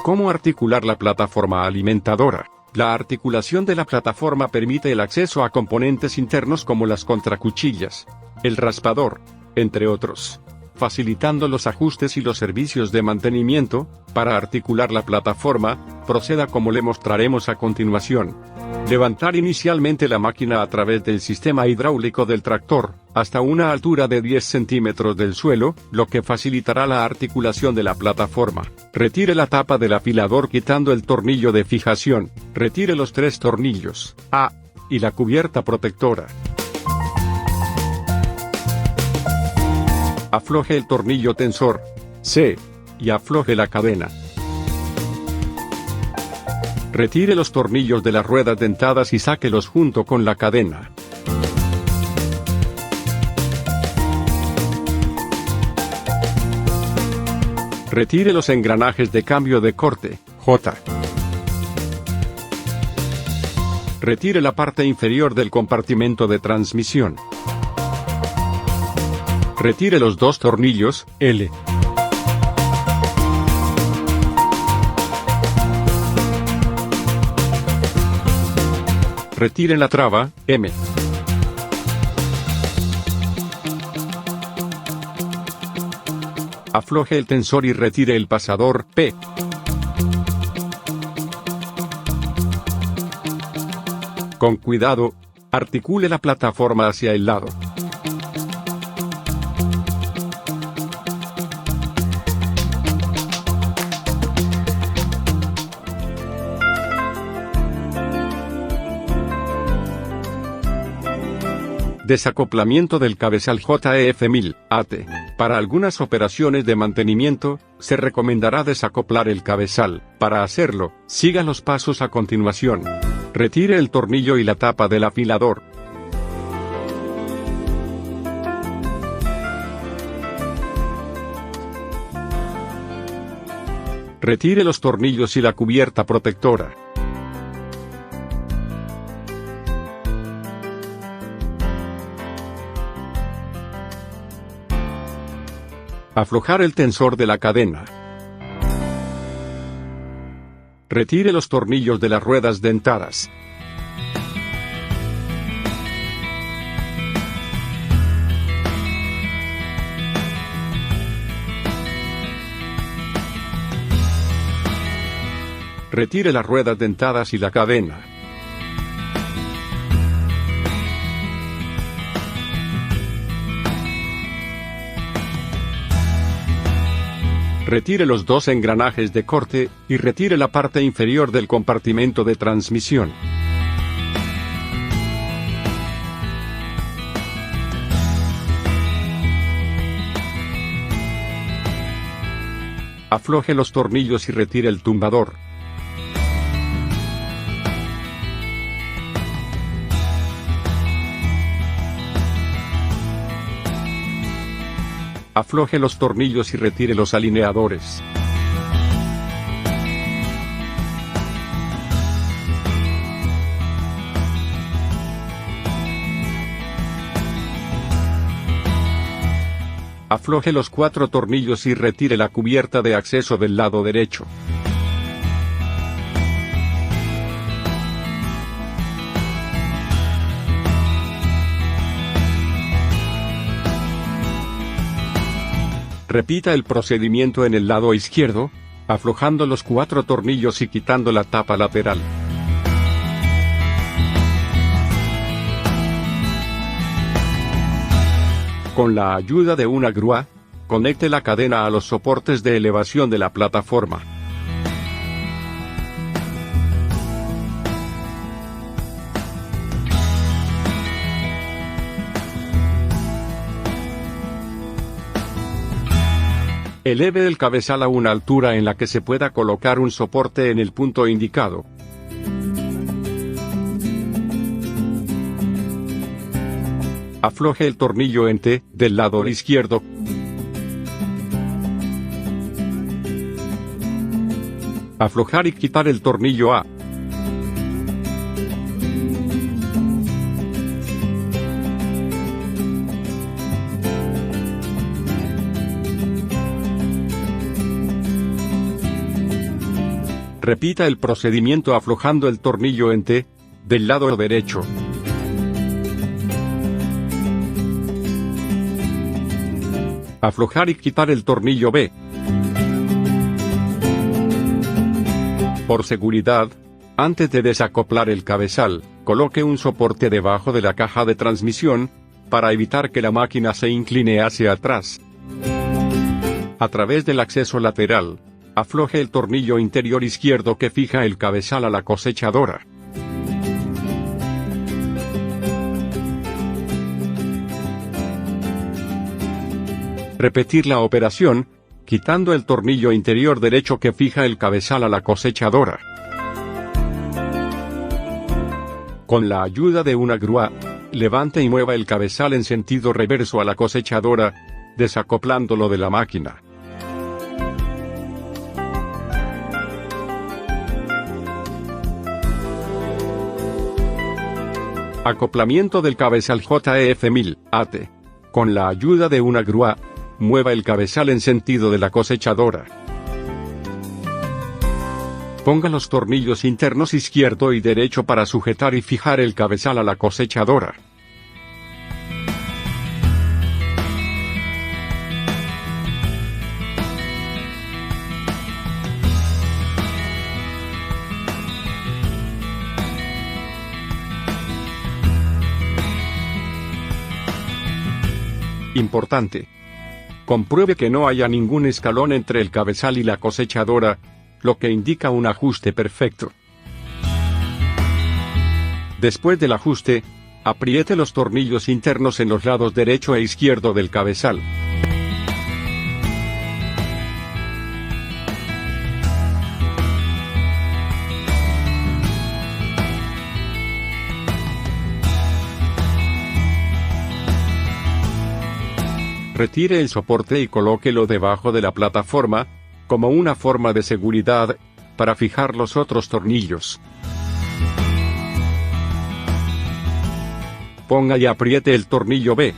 ¿Cómo articular la plataforma alimentadora? La articulación de la plataforma permite el acceso a componentes internos como las contracuchillas, el raspador, entre otros, facilitando los ajustes y los servicios de mantenimiento. Para articular la plataforma, proceda como le mostraremos a continuación. Levantar inicialmente la máquina a través del sistema hidráulico del tractor, hasta una altura de 10 centímetros del suelo, lo que facilitará la articulación de la plataforma. Retire la tapa del afilador quitando el tornillo de fijación. Retire los 3 tornillos A y la cubierta protectora. Afloje el tornillo tensor C y afloje la cadena. Retire los tornillos de las ruedas dentadas y sáquelos junto con la cadena. Retire los engranajes de cambio de corte J. Retire la parte inferior del compartimento de transmisión. Retire los 2 tornillos L. Retire la traba M. Afloje el tensor y retire el pasador P. Con cuidado, articule la plataforma hacia el lado. Desacoplamiento del cabezal JF1000 AT. Para algunas operaciones de mantenimiento, se recomendará desacoplar el cabezal. Para hacerlo, siga los pasos a continuación. Retire el tornillo y la tapa del afilador. Retire los tornillos y la cubierta protectora. Aflojar el tensor de la cadena. Retire los tornillos de las ruedas dentadas. Retire las ruedas dentadas y la cadena. Retire los dos engranajes de corte, y retire la parte inferior del compartimento de transmisión. Afloje los tornillos y retire el tumbador. Afloje los tornillos y retire los alineadores. Afloje los 4 tornillos y retire la cubierta de acceso del lado derecho. Repita el procedimiento en el lado izquierdo, aflojando los 4 tornillos y quitando la tapa lateral. Con la ayuda de una grúa, conecte la cadena a los soportes de elevación de la plataforma. Eleve el cabezal a una altura en la que se pueda colocar un soporte en el punto indicado. Afloje el tornillo en T del lado izquierdo. Aflojar y quitar el tornillo A. Repita el procedimiento aflojando el tornillo en T del lado derecho. Aflojar y quitar el tornillo B. Por seguridad, antes de desacoplar el cabezal, coloque un soporte debajo de la caja de transmisión, para evitar que la máquina se incline hacia atrás. A través del acceso lateral, afloje el tornillo interior izquierdo que fija el cabezal a la cosechadora. Repetir la operación, quitando el tornillo interior derecho que fija el cabezal a la cosechadora. Con la ayuda de una grúa, levante y mueva el cabezal en sentido reverso a la cosechadora, desacoplándolo de la máquina. Acoplamiento del cabezal JF1000 AT. Con la ayuda de una grúa, mueva el cabezal en sentido de la cosechadora. Ponga los tornillos internos izquierdo y derecho para sujetar y fijar el cabezal a la cosechadora. Importante. Compruebe que no haya ningún escalón entre el cabezal y la cosechadora, lo que indica un ajuste perfecto. Después del ajuste, Apriete los tornillos internos en los lados derecho e izquierdo del cabezal. Retire el soporte y colóquelo debajo de la plataforma, como una forma de seguridad, para fijar los otros tornillos. Ponga y apriete el tornillo B.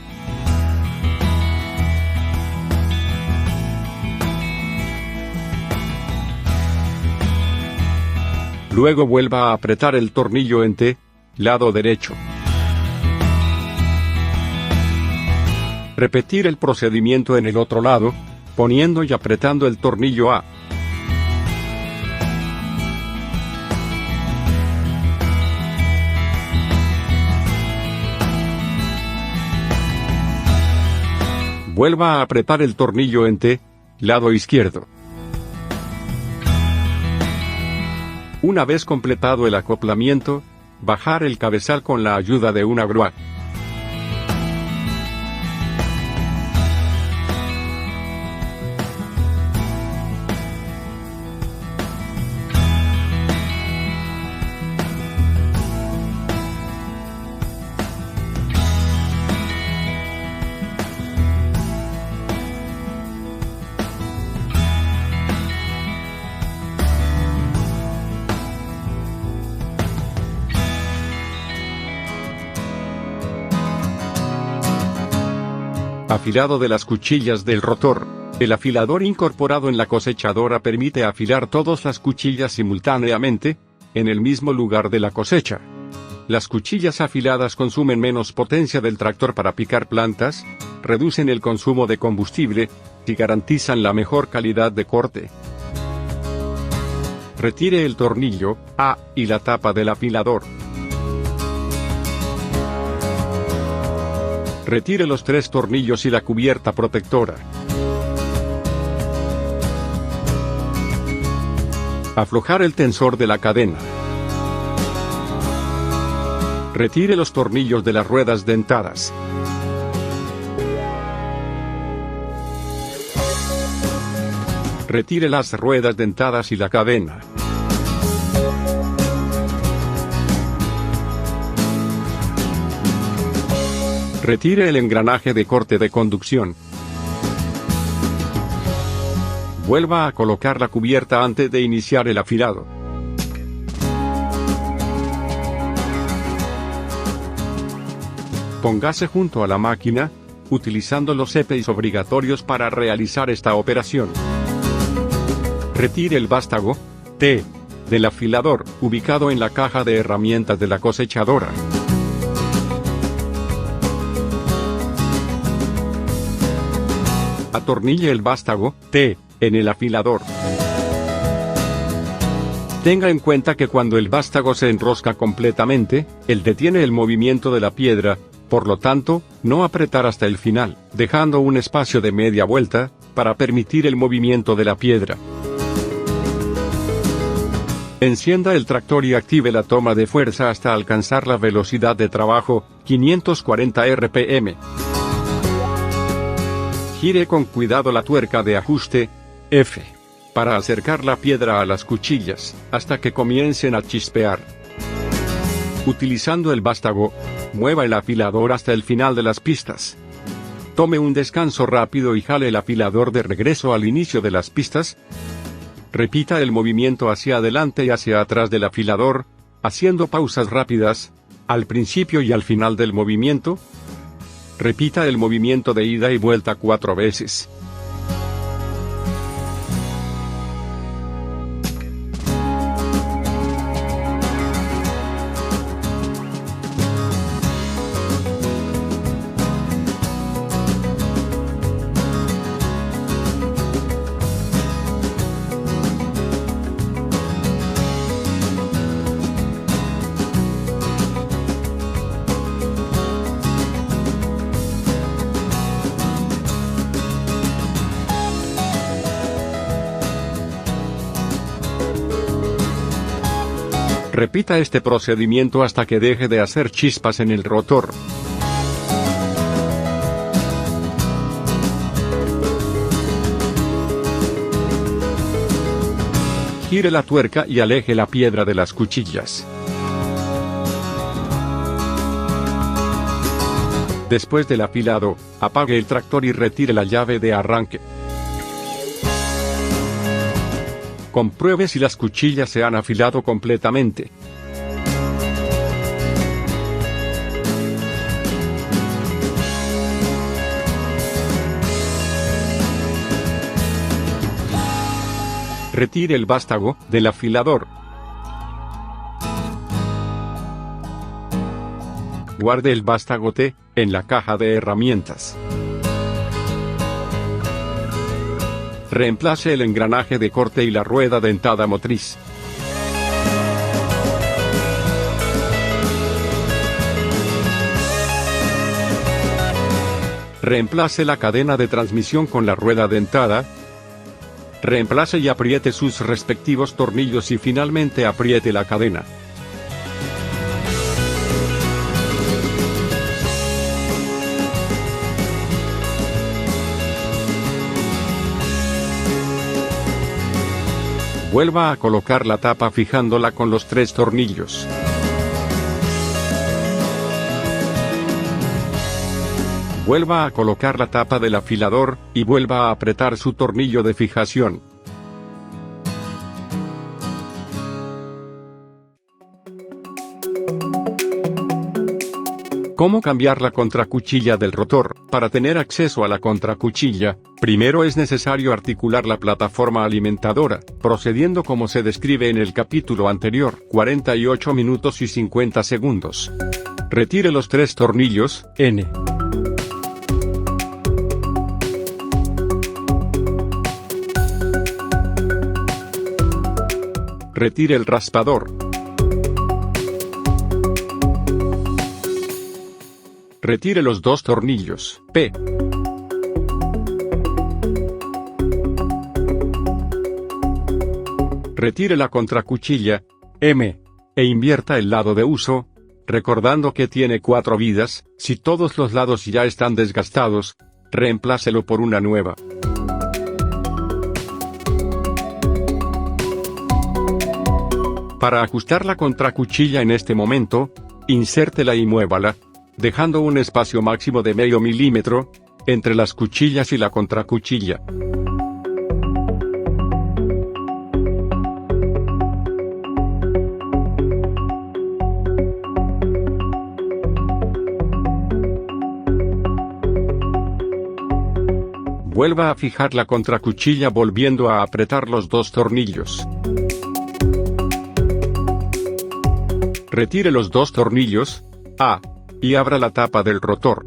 Luego vuelva a apretar el tornillo en T, lado derecho. Repetir el procedimiento en el otro lado, poniendo y apretando el tornillo A. Vuelva a apretar el tornillo en T, lado izquierdo. Una vez completado el acoplamiento, bajar el cabezal con la ayuda de una grúa. Afilado de las cuchillas del rotor. El afilador incorporado en la cosechadora permite afilar todas las cuchillas simultáneamente, en el mismo lugar de la cosecha. Las cuchillas afiladas consumen menos potencia del tractor para picar plantas, reducen el consumo de combustible, y garantizan la mejor calidad de corte. Retire el tornillo A y la tapa del afilador. Retire los 3 tornillos y la cubierta protectora. Aflojar el tensor de la cadena. Retire los tornillos de las ruedas dentadas. Retire las ruedas dentadas y la cadena. Retire el engranaje de corte de conducción. Vuelva a colocar la cubierta antes de iniciar el afilado. Póngase junto a la máquina, utilizando los EPIs obligatorios para realizar esta operación. Retire el vástago T del afilador, ubicado en la caja de herramientas de la cosechadora. Atornille el vástago T en el afilador. Tenga en cuenta que cuando el vástago se enrosca completamente, él detiene el movimiento de la piedra, por lo tanto, no apretar hasta el final, dejando un espacio de media vuelta, para permitir el movimiento de la piedra. Encienda el tractor y active la toma de fuerza hasta alcanzar la velocidad de trabajo, 540 RPM. Gire con cuidado la tuerca de ajuste, F, para acercar la piedra a las cuchillas, hasta que comiencen a chispear. Utilizando el vástago, mueva el afilador hasta el final de las pistas. Tome un descanso rápido y jale el afilador de regreso al inicio de las pistas. Repita el movimiento hacia adelante y hacia atrás del afilador, haciendo pausas rápidas, al principio y al final del movimiento. Repita el movimiento de ida y vuelta 4 veces. Repita este procedimiento hasta que deje de hacer chispas en el rotor. Gire la tuerca y aleje la piedra de las cuchillas. Después del afilado, apague el tractor y retire la llave de arranque. Compruebe si las cuchillas se han afilado completamente. Retire el vástago del afilador. Guarde el vástago T en la caja de herramientas. Reemplace el engranaje de corte y la rueda dentada motriz. Reemplace la cadena de transmisión con la rueda dentada. Reemplace y apriete sus respectivos tornillos y finalmente apriete la cadena. Vuelva a colocar la tapa fijándola con los 3 tornillos. Vuelva a colocar la tapa del afilador, y vuelva a apretar su tornillo de fijación. ¿Cómo cambiar la contracuchilla del rotor? Para tener acceso a la contracuchilla, primero es necesario articular la plataforma alimentadora, procediendo como se describe en el capítulo anterior, 48 minutos y 50 segundos. Retire los 3 tornillos, N. Retire el raspador. Retire los 2 tornillos, P. Retire la contracuchilla, M, e invierta el lado de uso, recordando que tiene 4 vidas. Si todos los lados ya están desgastados, reemplácelo por una nueva. Para ajustar la contracuchilla en este momento, insértela y muévala, dejando un espacio máximo de medio milímetro entre las cuchillas y la contracuchilla. Vuelva a fijar la contracuchilla volviendo a apretar los 2 tornillos. Retire los 2 tornillos, A, y abra la tapa del rotor.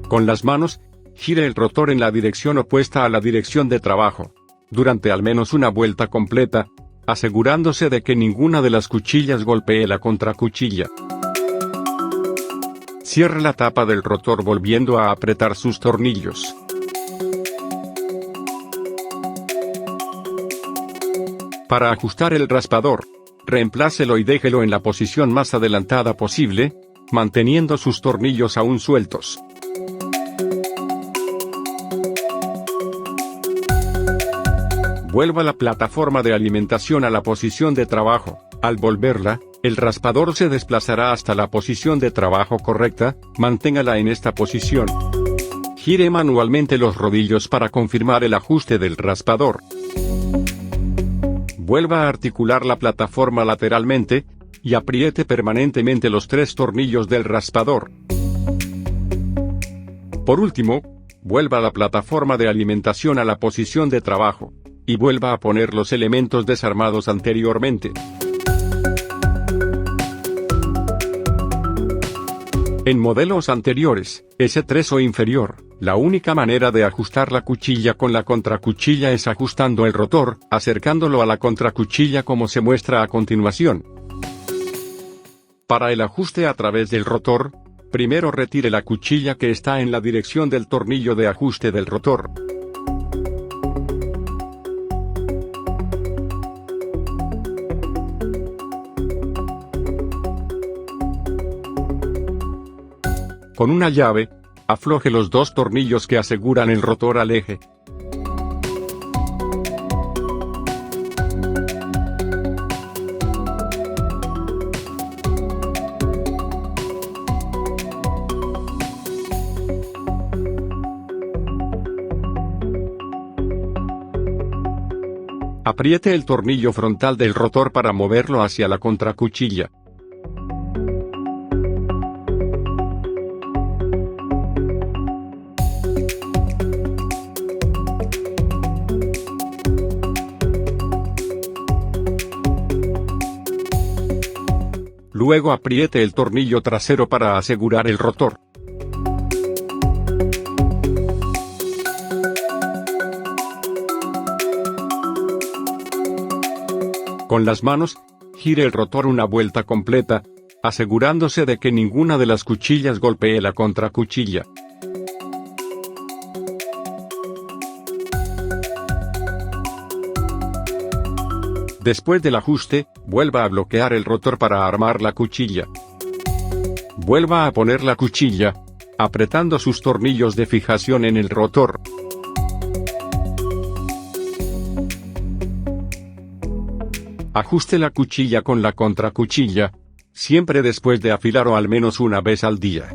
Con las manos, gire el rotor en la dirección opuesta a la dirección de trabajo, durante al menos una vuelta completa, asegurándose de que ninguna de las cuchillas golpee la contracuchilla. Cierre la tapa del rotor volviendo a apretar sus tornillos. Para ajustar el raspador, reemplácelo y déjelo en la posición más adelantada posible, manteniendo sus tornillos aún sueltos. Vuelva la plataforma de alimentación a la posición de trabajo. Al volverla, el raspador se desplazará hasta la posición de trabajo correcta. Manténgala en esta posición. Gire manualmente los rodillos para confirmar el ajuste del raspador. Vuelva a articular la plataforma lateralmente, y apriete permanentemente los 3 tornillos del raspador. Por último, vuelva la plataforma de alimentación a la posición de trabajo, y vuelva a poner los elementos desarmados anteriormente. En modelos anteriores, S3 o inferior, la única manera de ajustar la cuchilla con la contracuchilla es ajustando el rotor, acercándolo a la contracuchilla como se muestra a continuación. Para el ajuste a través del rotor, Primero retire la cuchilla que está en la dirección del tornillo de ajuste del rotor. Con una llave, afloje los dos tornillos que aseguran el rotor al eje. Apriete el tornillo frontal del rotor para moverlo hacia la contracuchilla. Luego apriete el tornillo trasero para asegurar el rotor. Con las manos, gire el rotor una vuelta completa, asegurándose de que ninguna de las cuchillas golpee la contracuchilla. Después del ajuste, vuelva a bloquear el rotor para armar la cuchilla. Vuelva a poner la cuchilla, apretando sus tornillos de fijación en el rotor. Ajuste la cuchilla con la contracuchilla, siempre después de afilar o al menos una vez al día.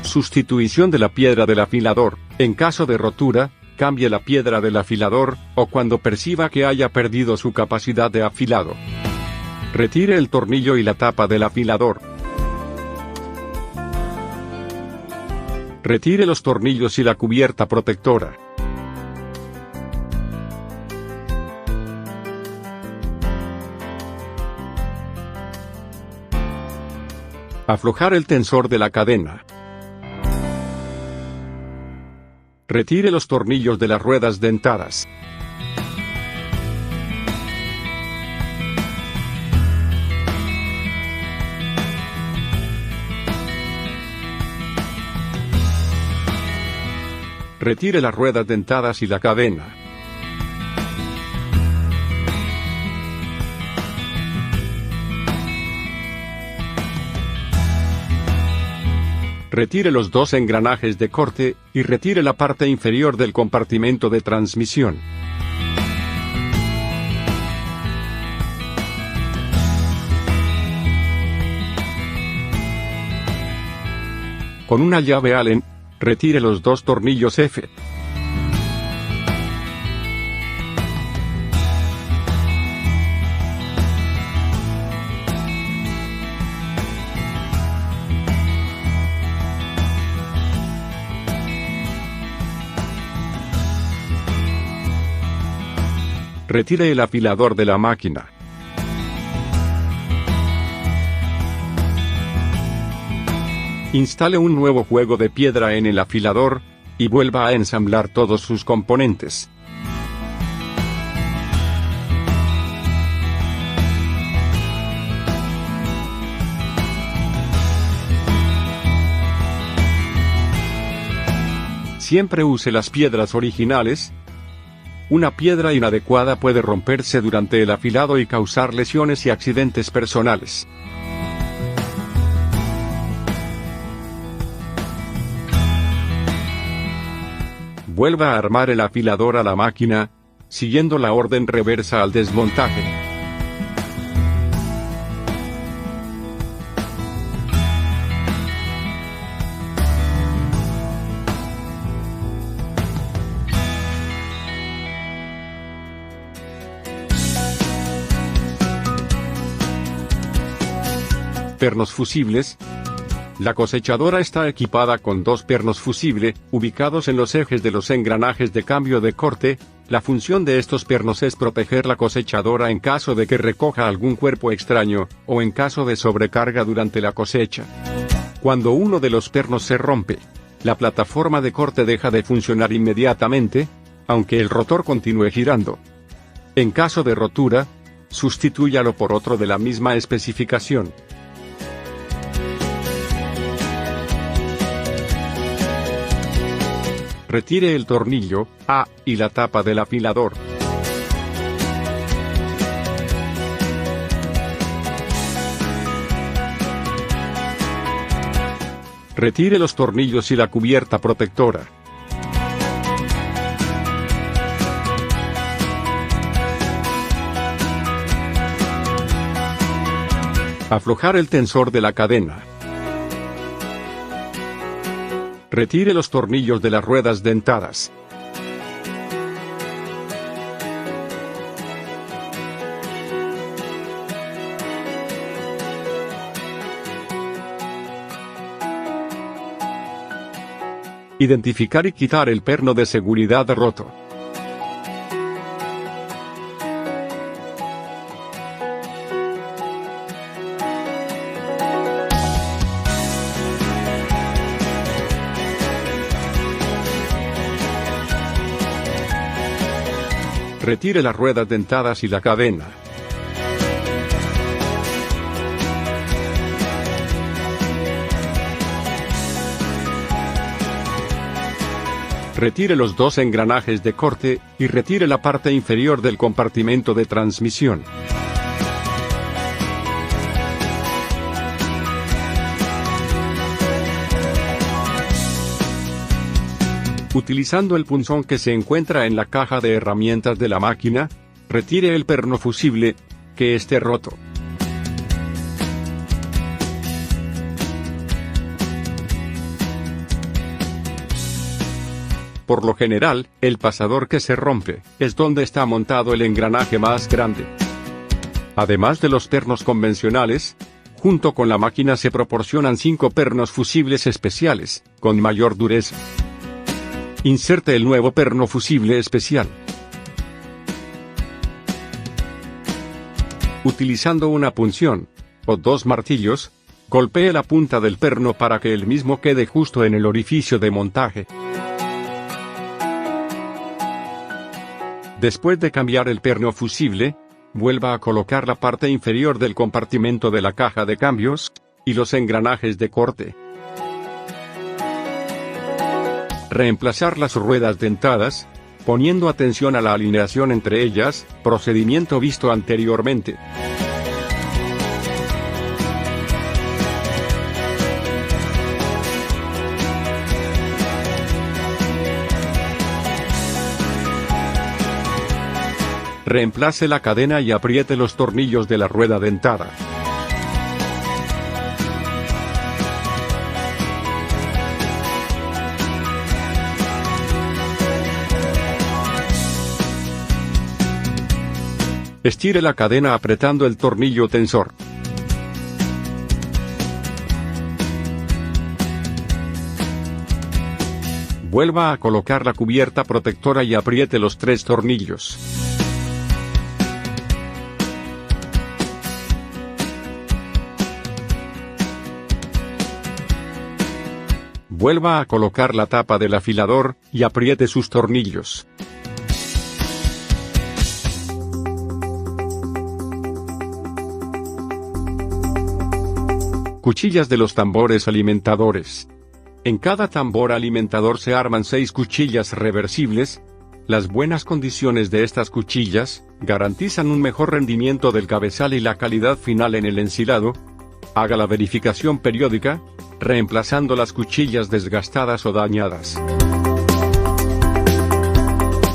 Sustitución de la piedra del afilador. En caso de rotura, cambie la piedra del afilador, o cuando perciba que haya perdido su capacidad de afilado. Retire el tornillo y la tapa del afilador. Retire los tornillos y la cubierta protectora. Aflojar el tensor de la cadena. Retire los tornillos de las ruedas dentadas. Retire las ruedas dentadas y la cadena. Retire los dos engranajes de corte, y retire la parte inferior del compartimento de transmisión. Con una llave Allen, retire los dos tornillos F. Retire el afilador de la máquina. Instale un nuevo juego de piedra en el afilador, y vuelva a ensamblar todos sus componentes. Siempre use las piedras originales. Una piedra inadecuada puede romperse durante el afilado y causar lesiones y accidentes personales. Vuelva a armar el afilador a la máquina, siguiendo la orden reversa al desmontaje. Pernos fusibles. La cosechadora está equipada con dos pernos fusible, ubicados en los ejes de los engranajes de cambio de corte. La función de estos pernos es proteger la cosechadora en caso de que recoja algún cuerpo extraño, o en caso de sobrecarga durante la cosecha. Cuando uno de los pernos se rompe, la plataforma de corte deja de funcionar inmediatamente, aunque el rotor continúe girando. En caso de rotura, sustitúyalo por otro de la misma especificación. Retire el tornillo A y la tapa del afilador. Retire los tornillos y la cubierta protectora. Aflojar el tensor de la cadena. Retire los tornillos de las ruedas dentadas. Identificar y quitar el perno de seguridad roto. Retire las ruedas dentadas y la cadena. Retire los dos engranajes de corte, y retire la parte inferior del compartimento de transmisión. Utilizando el punzón que se encuentra en la caja de herramientas de la máquina, retire el perno fusible, que esté roto. Por lo general, el pasador que se rompe, es donde está montado el engranaje más grande. Además de los pernos convencionales, junto con la máquina se proporcionan 5 pernos fusibles especiales, con mayor dureza. Inserte el nuevo perno fusible especial. Utilizando una punción, o 2 martillos, golpee la punta del perno para que el mismo quede justo en el orificio de montaje. Después de cambiar el perno fusible, vuelva a colocar la parte inferior del compartimento de la caja de cambios, y los engranajes de corte. Reemplazar las ruedas dentadas, poniendo atención a la alineación entre ellas, procedimiento visto anteriormente. Reemplace la cadena y apriete los tornillos de la rueda dentada. Estire la cadena apretando el tornillo tensor. Vuelva a colocar la cubierta protectora y apriete los 3 tornillos. Vuelva a colocar la tapa del afilador, y apriete sus tornillos. Cuchillas de los tambores alimentadores. En cada tambor alimentador se arman 6 cuchillas reversibles. Las buenas condiciones de estas cuchillas garantizan un mejor rendimiento del cabezal y la calidad final en el ensilado. Haga la verificación periódica, reemplazando las cuchillas desgastadas o dañadas.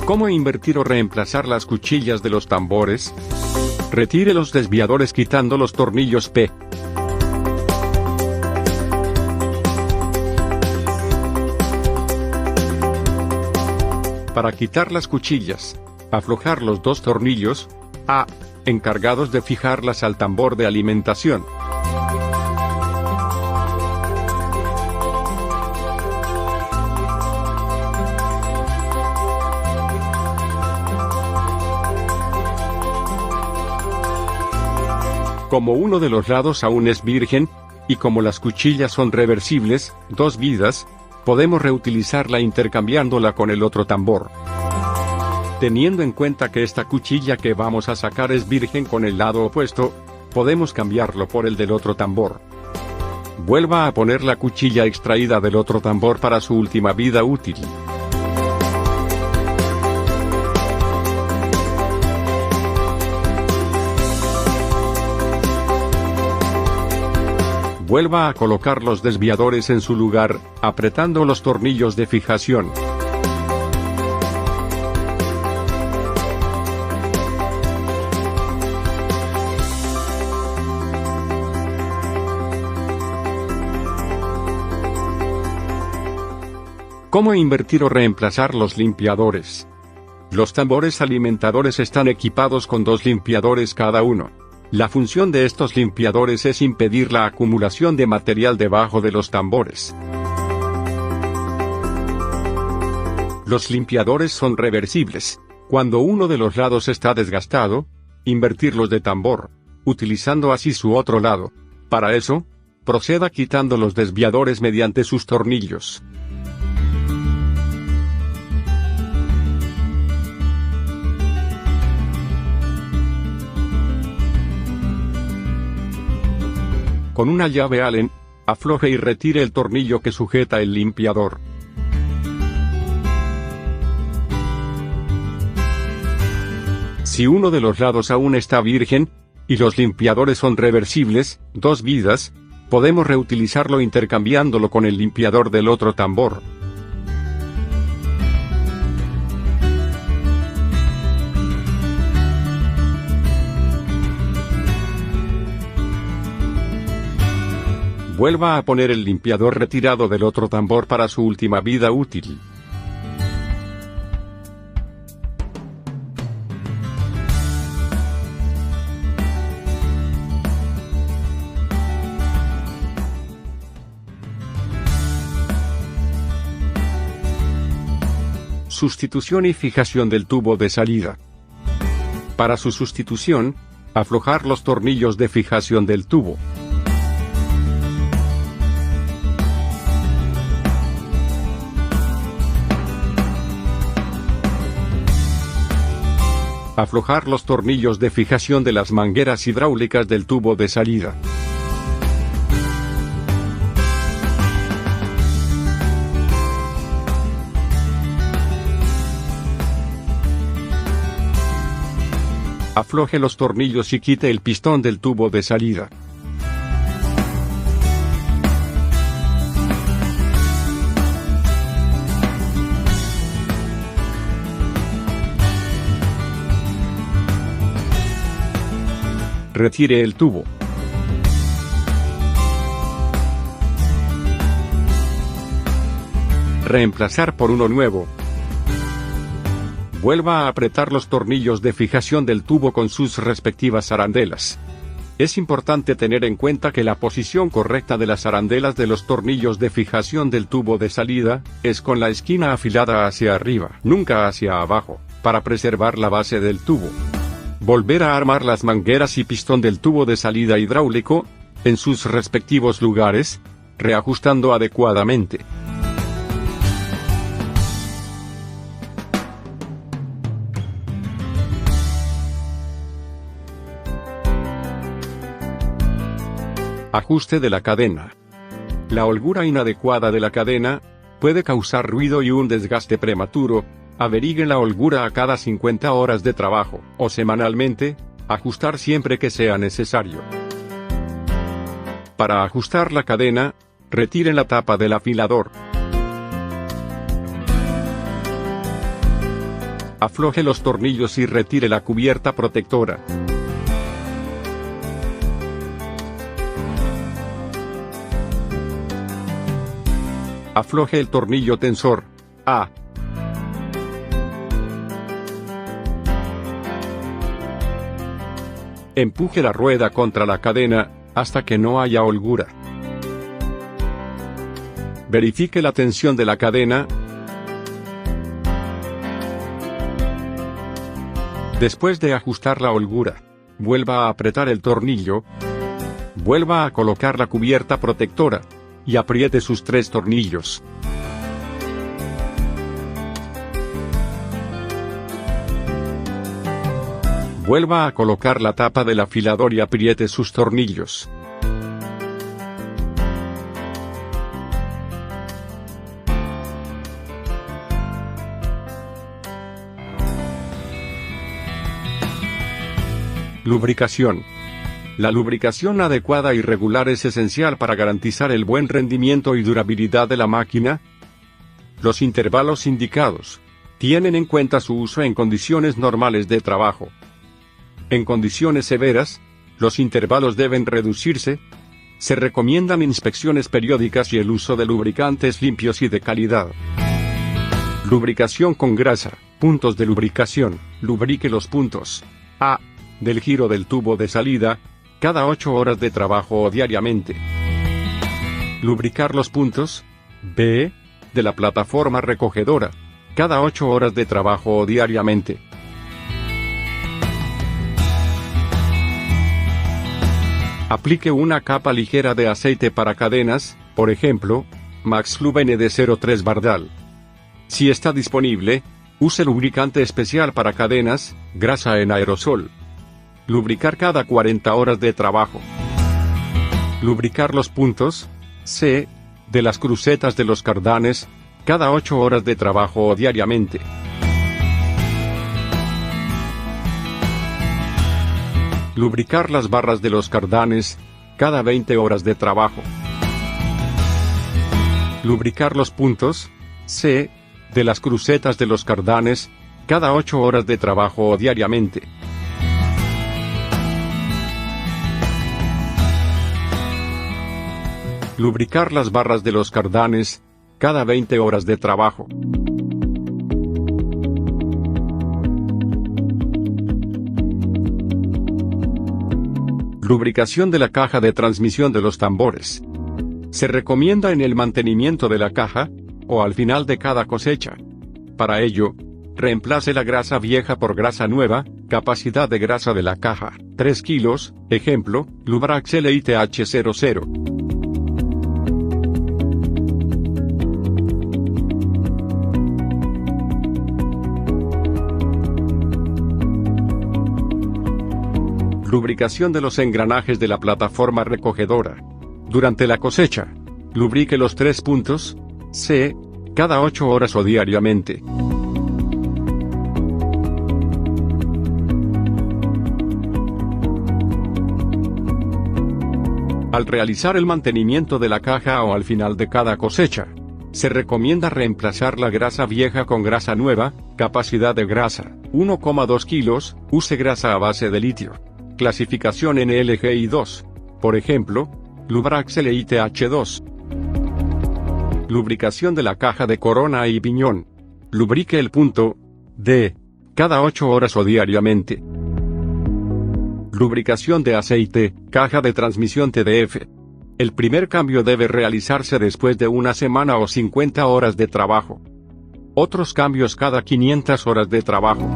¿Cómo invertir o reemplazar las cuchillas de los tambores? Retire los desviadores quitando los tornillos P. Para quitar las cuchillas, aflojar los 2 tornillos A, encargados de fijarlas al tambor de alimentación. Como uno de los lados aún es virgen, y como las cuchillas son reversibles, 2 vidas, podemos reutilizarla intercambiándola con el otro tambor. Teniendo en cuenta que esta cuchilla que vamos a sacar es virgen con el lado opuesto, podemos cambiarlo por el del otro tambor. Vuelva a poner la cuchilla extraída del otro tambor para su última vida útil. Vuelva a colocar los desviadores en su lugar, apretando los tornillos de fijación. ¿Cómo invertir o reemplazar los limpiadores? Los tambores alimentadores están equipados con 2 limpiadores cada uno. La función de estos limpiadores es impedir la acumulación de material debajo de los tambores. Los limpiadores son reversibles. Cuando uno de los lados está desgastado, invertirlos de tambor, utilizando así su otro lado. Para eso, proceda quitando los desviadores mediante sus tornillos. Con una llave Allen, afloje y retire el tornillo que sujeta el limpiador. Si uno de los lados aún está virgen, y los limpiadores son reversibles, 2 vidas, podemos reutilizarlo intercambiándolo con el limpiador del otro tambor. Vuelva a poner el limpiador retirado del otro tambor para su última vida útil. Sustitución y fijación del tubo de salida. Para su sustitución, aflojar los tornillos de fijación del tubo. Aflojar los tornillos de fijación de las mangueras hidráulicas del tubo de salida. Afloje los tornillos y quite el pistón del tubo de salida. Retire el tubo. Reemplazar por uno nuevo. Vuelva a apretar los tornillos de fijación del tubo con sus respectivas arandelas. Es importante tener en cuenta que la posición correcta de las arandelas de los tornillos de fijación del tubo de salida es con la esquina afilada hacia arriba, nunca hacia abajo, para preservar la base del tubo. Volver a armar las mangueras y pistón del tubo de salida hidráulico, en sus respectivos lugares, reajustando adecuadamente. Ajuste de la cadena. La holgura inadecuada de la cadena puede causar ruido y un desgaste prematuro. Averigue la holgura a cada 50 horas de trabajo, o semanalmente, ajustar siempre que sea necesario. Para ajustar la cadena, retire la tapa del afilador. Afloje los tornillos y retire la cubierta protectora. Afloje el tornillo tensor A. Empuje la rueda contra la cadena, hasta que no haya holgura. Verifique la tensión de la cadena. Después de ajustar la holgura, vuelva a apretar el tornillo. Vuelva a colocar la cubierta protectora, y apriete sus 3 tornillos. Vuelva a colocar la tapa del afilador y apriete sus tornillos. Lubricación. La lubricación adecuada y regular es esencial para garantizar el buen rendimiento y durabilidad de la máquina. Los intervalos indicados tienen en cuenta su uso en condiciones normales de trabajo. En condiciones severas, los intervalos deben reducirse. Se recomiendan inspecciones periódicas y el uso de lubricantes limpios y de calidad. Lubricación con grasa. Puntos de lubricación. Lubrique los puntos A del giro del tubo de salida, cada 8 horas de trabajo o diariamente. Lubricar los puntos B de la plataforma recogedora, cada 8 horas de trabajo o diariamente. Aplique una capa ligera de aceite para cadenas, por ejemplo, Maxlub ND03 Bardal. Si está disponible, use lubricante especial para cadenas, grasa en aerosol. Lubricar cada 40 horas de trabajo. Lubricar los puntos C de las crucetas de los cardanes, cada 8 horas de trabajo o diariamente. Lubricar las barras de los cardanes, cada 20 horas de trabajo. Lubricar los puntos C de las crucetas de los cardanes, cada 8 horas de trabajo o diariamente. Lubricar las barras de los cardanes, cada 20 horas de trabajo. Lubricación de la caja de transmisión de los tambores. Se recomienda en el mantenimiento de la caja, o al final de cada cosecha. Para ello, reemplace la grasa vieja por grasa nueva. Capacidad de grasa de la caja, 3 kilos, ejemplo, Lubrax LITH00. Lubricación de los engranajes de la plataforma recogedora. Durante la cosecha, lubrique los 3 puntos C cada 8 horas o diariamente. Al realizar el mantenimiento de la caja o al final de cada cosecha, se recomienda reemplazar la grasa vieja con grasa nueva. Capacidad de grasa, 1,2 kilos, use grasa a base de litio. Clasificación NLGI 2. Por ejemplo, Lubrax LITH2. Lubricación de la caja de corona y piñón. Lubrique el punto D cada 8 horas o diariamente. Lubricación de aceite, caja de transmisión TDF. El primer cambio debe realizarse después de una semana o 50 horas de trabajo. Otros cambios cada 500 horas de trabajo.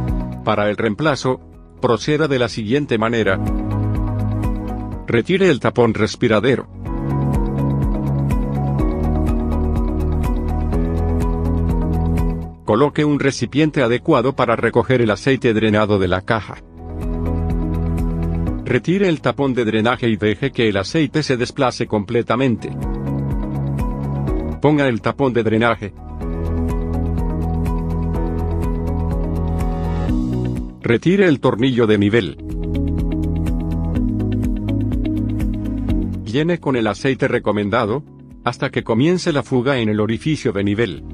Para el reemplazo, proceda de la siguiente manera. Retire el tapón respiradero. Coloque un recipiente adecuado para recoger el aceite drenado de la caja. Retire el tapón de drenaje y deje que el aceite se desplace completamente. Ponga el tapón de drenaje. Retire el tornillo de nivel. Llene con el aceite recomendado, hasta que comience la fuga en el orificio de nivel.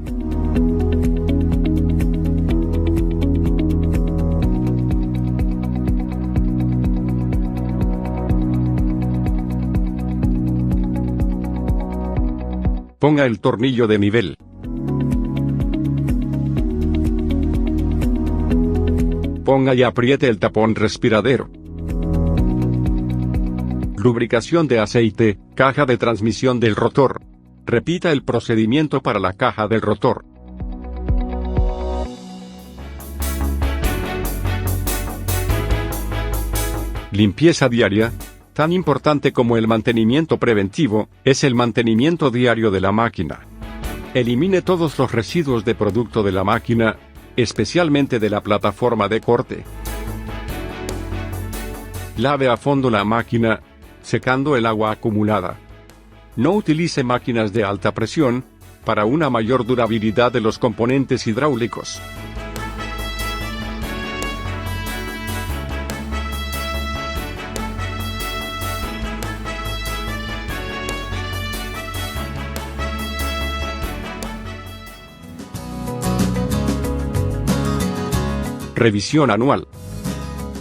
Ponga el tornillo de nivel. Ponga y apriete el tapón respiradero. Lubricación de aceite, caja de transmisión del rotor. Repita el procedimiento para la caja del rotor. Limpieza diaria. Tan importante como el mantenimiento preventivo, es el mantenimiento diario de la máquina. Elimine todos los residuos de producto de la máquina, especialmente de la plataforma de corte. Lave a fondo la máquina, secando el agua acumulada. No utilice máquinas de alta presión, para una mayor durabilidad de los componentes hidráulicos. Revisión anual.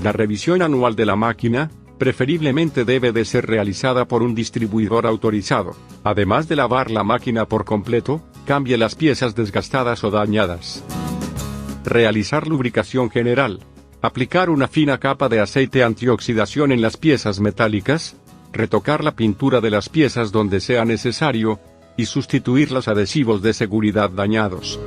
La revisión anual de la máquina, preferiblemente debe de ser realizada por un distribuidor autorizado. Además de lavar la máquina por completo, cambie las piezas desgastadas o dañadas. Realizar lubricación general. Aplicar una fina capa de aceite antioxidación en las piezas metálicas, retocar la pintura de las piezas donde sea necesario, y sustituir los adhesivos de seguridad dañados.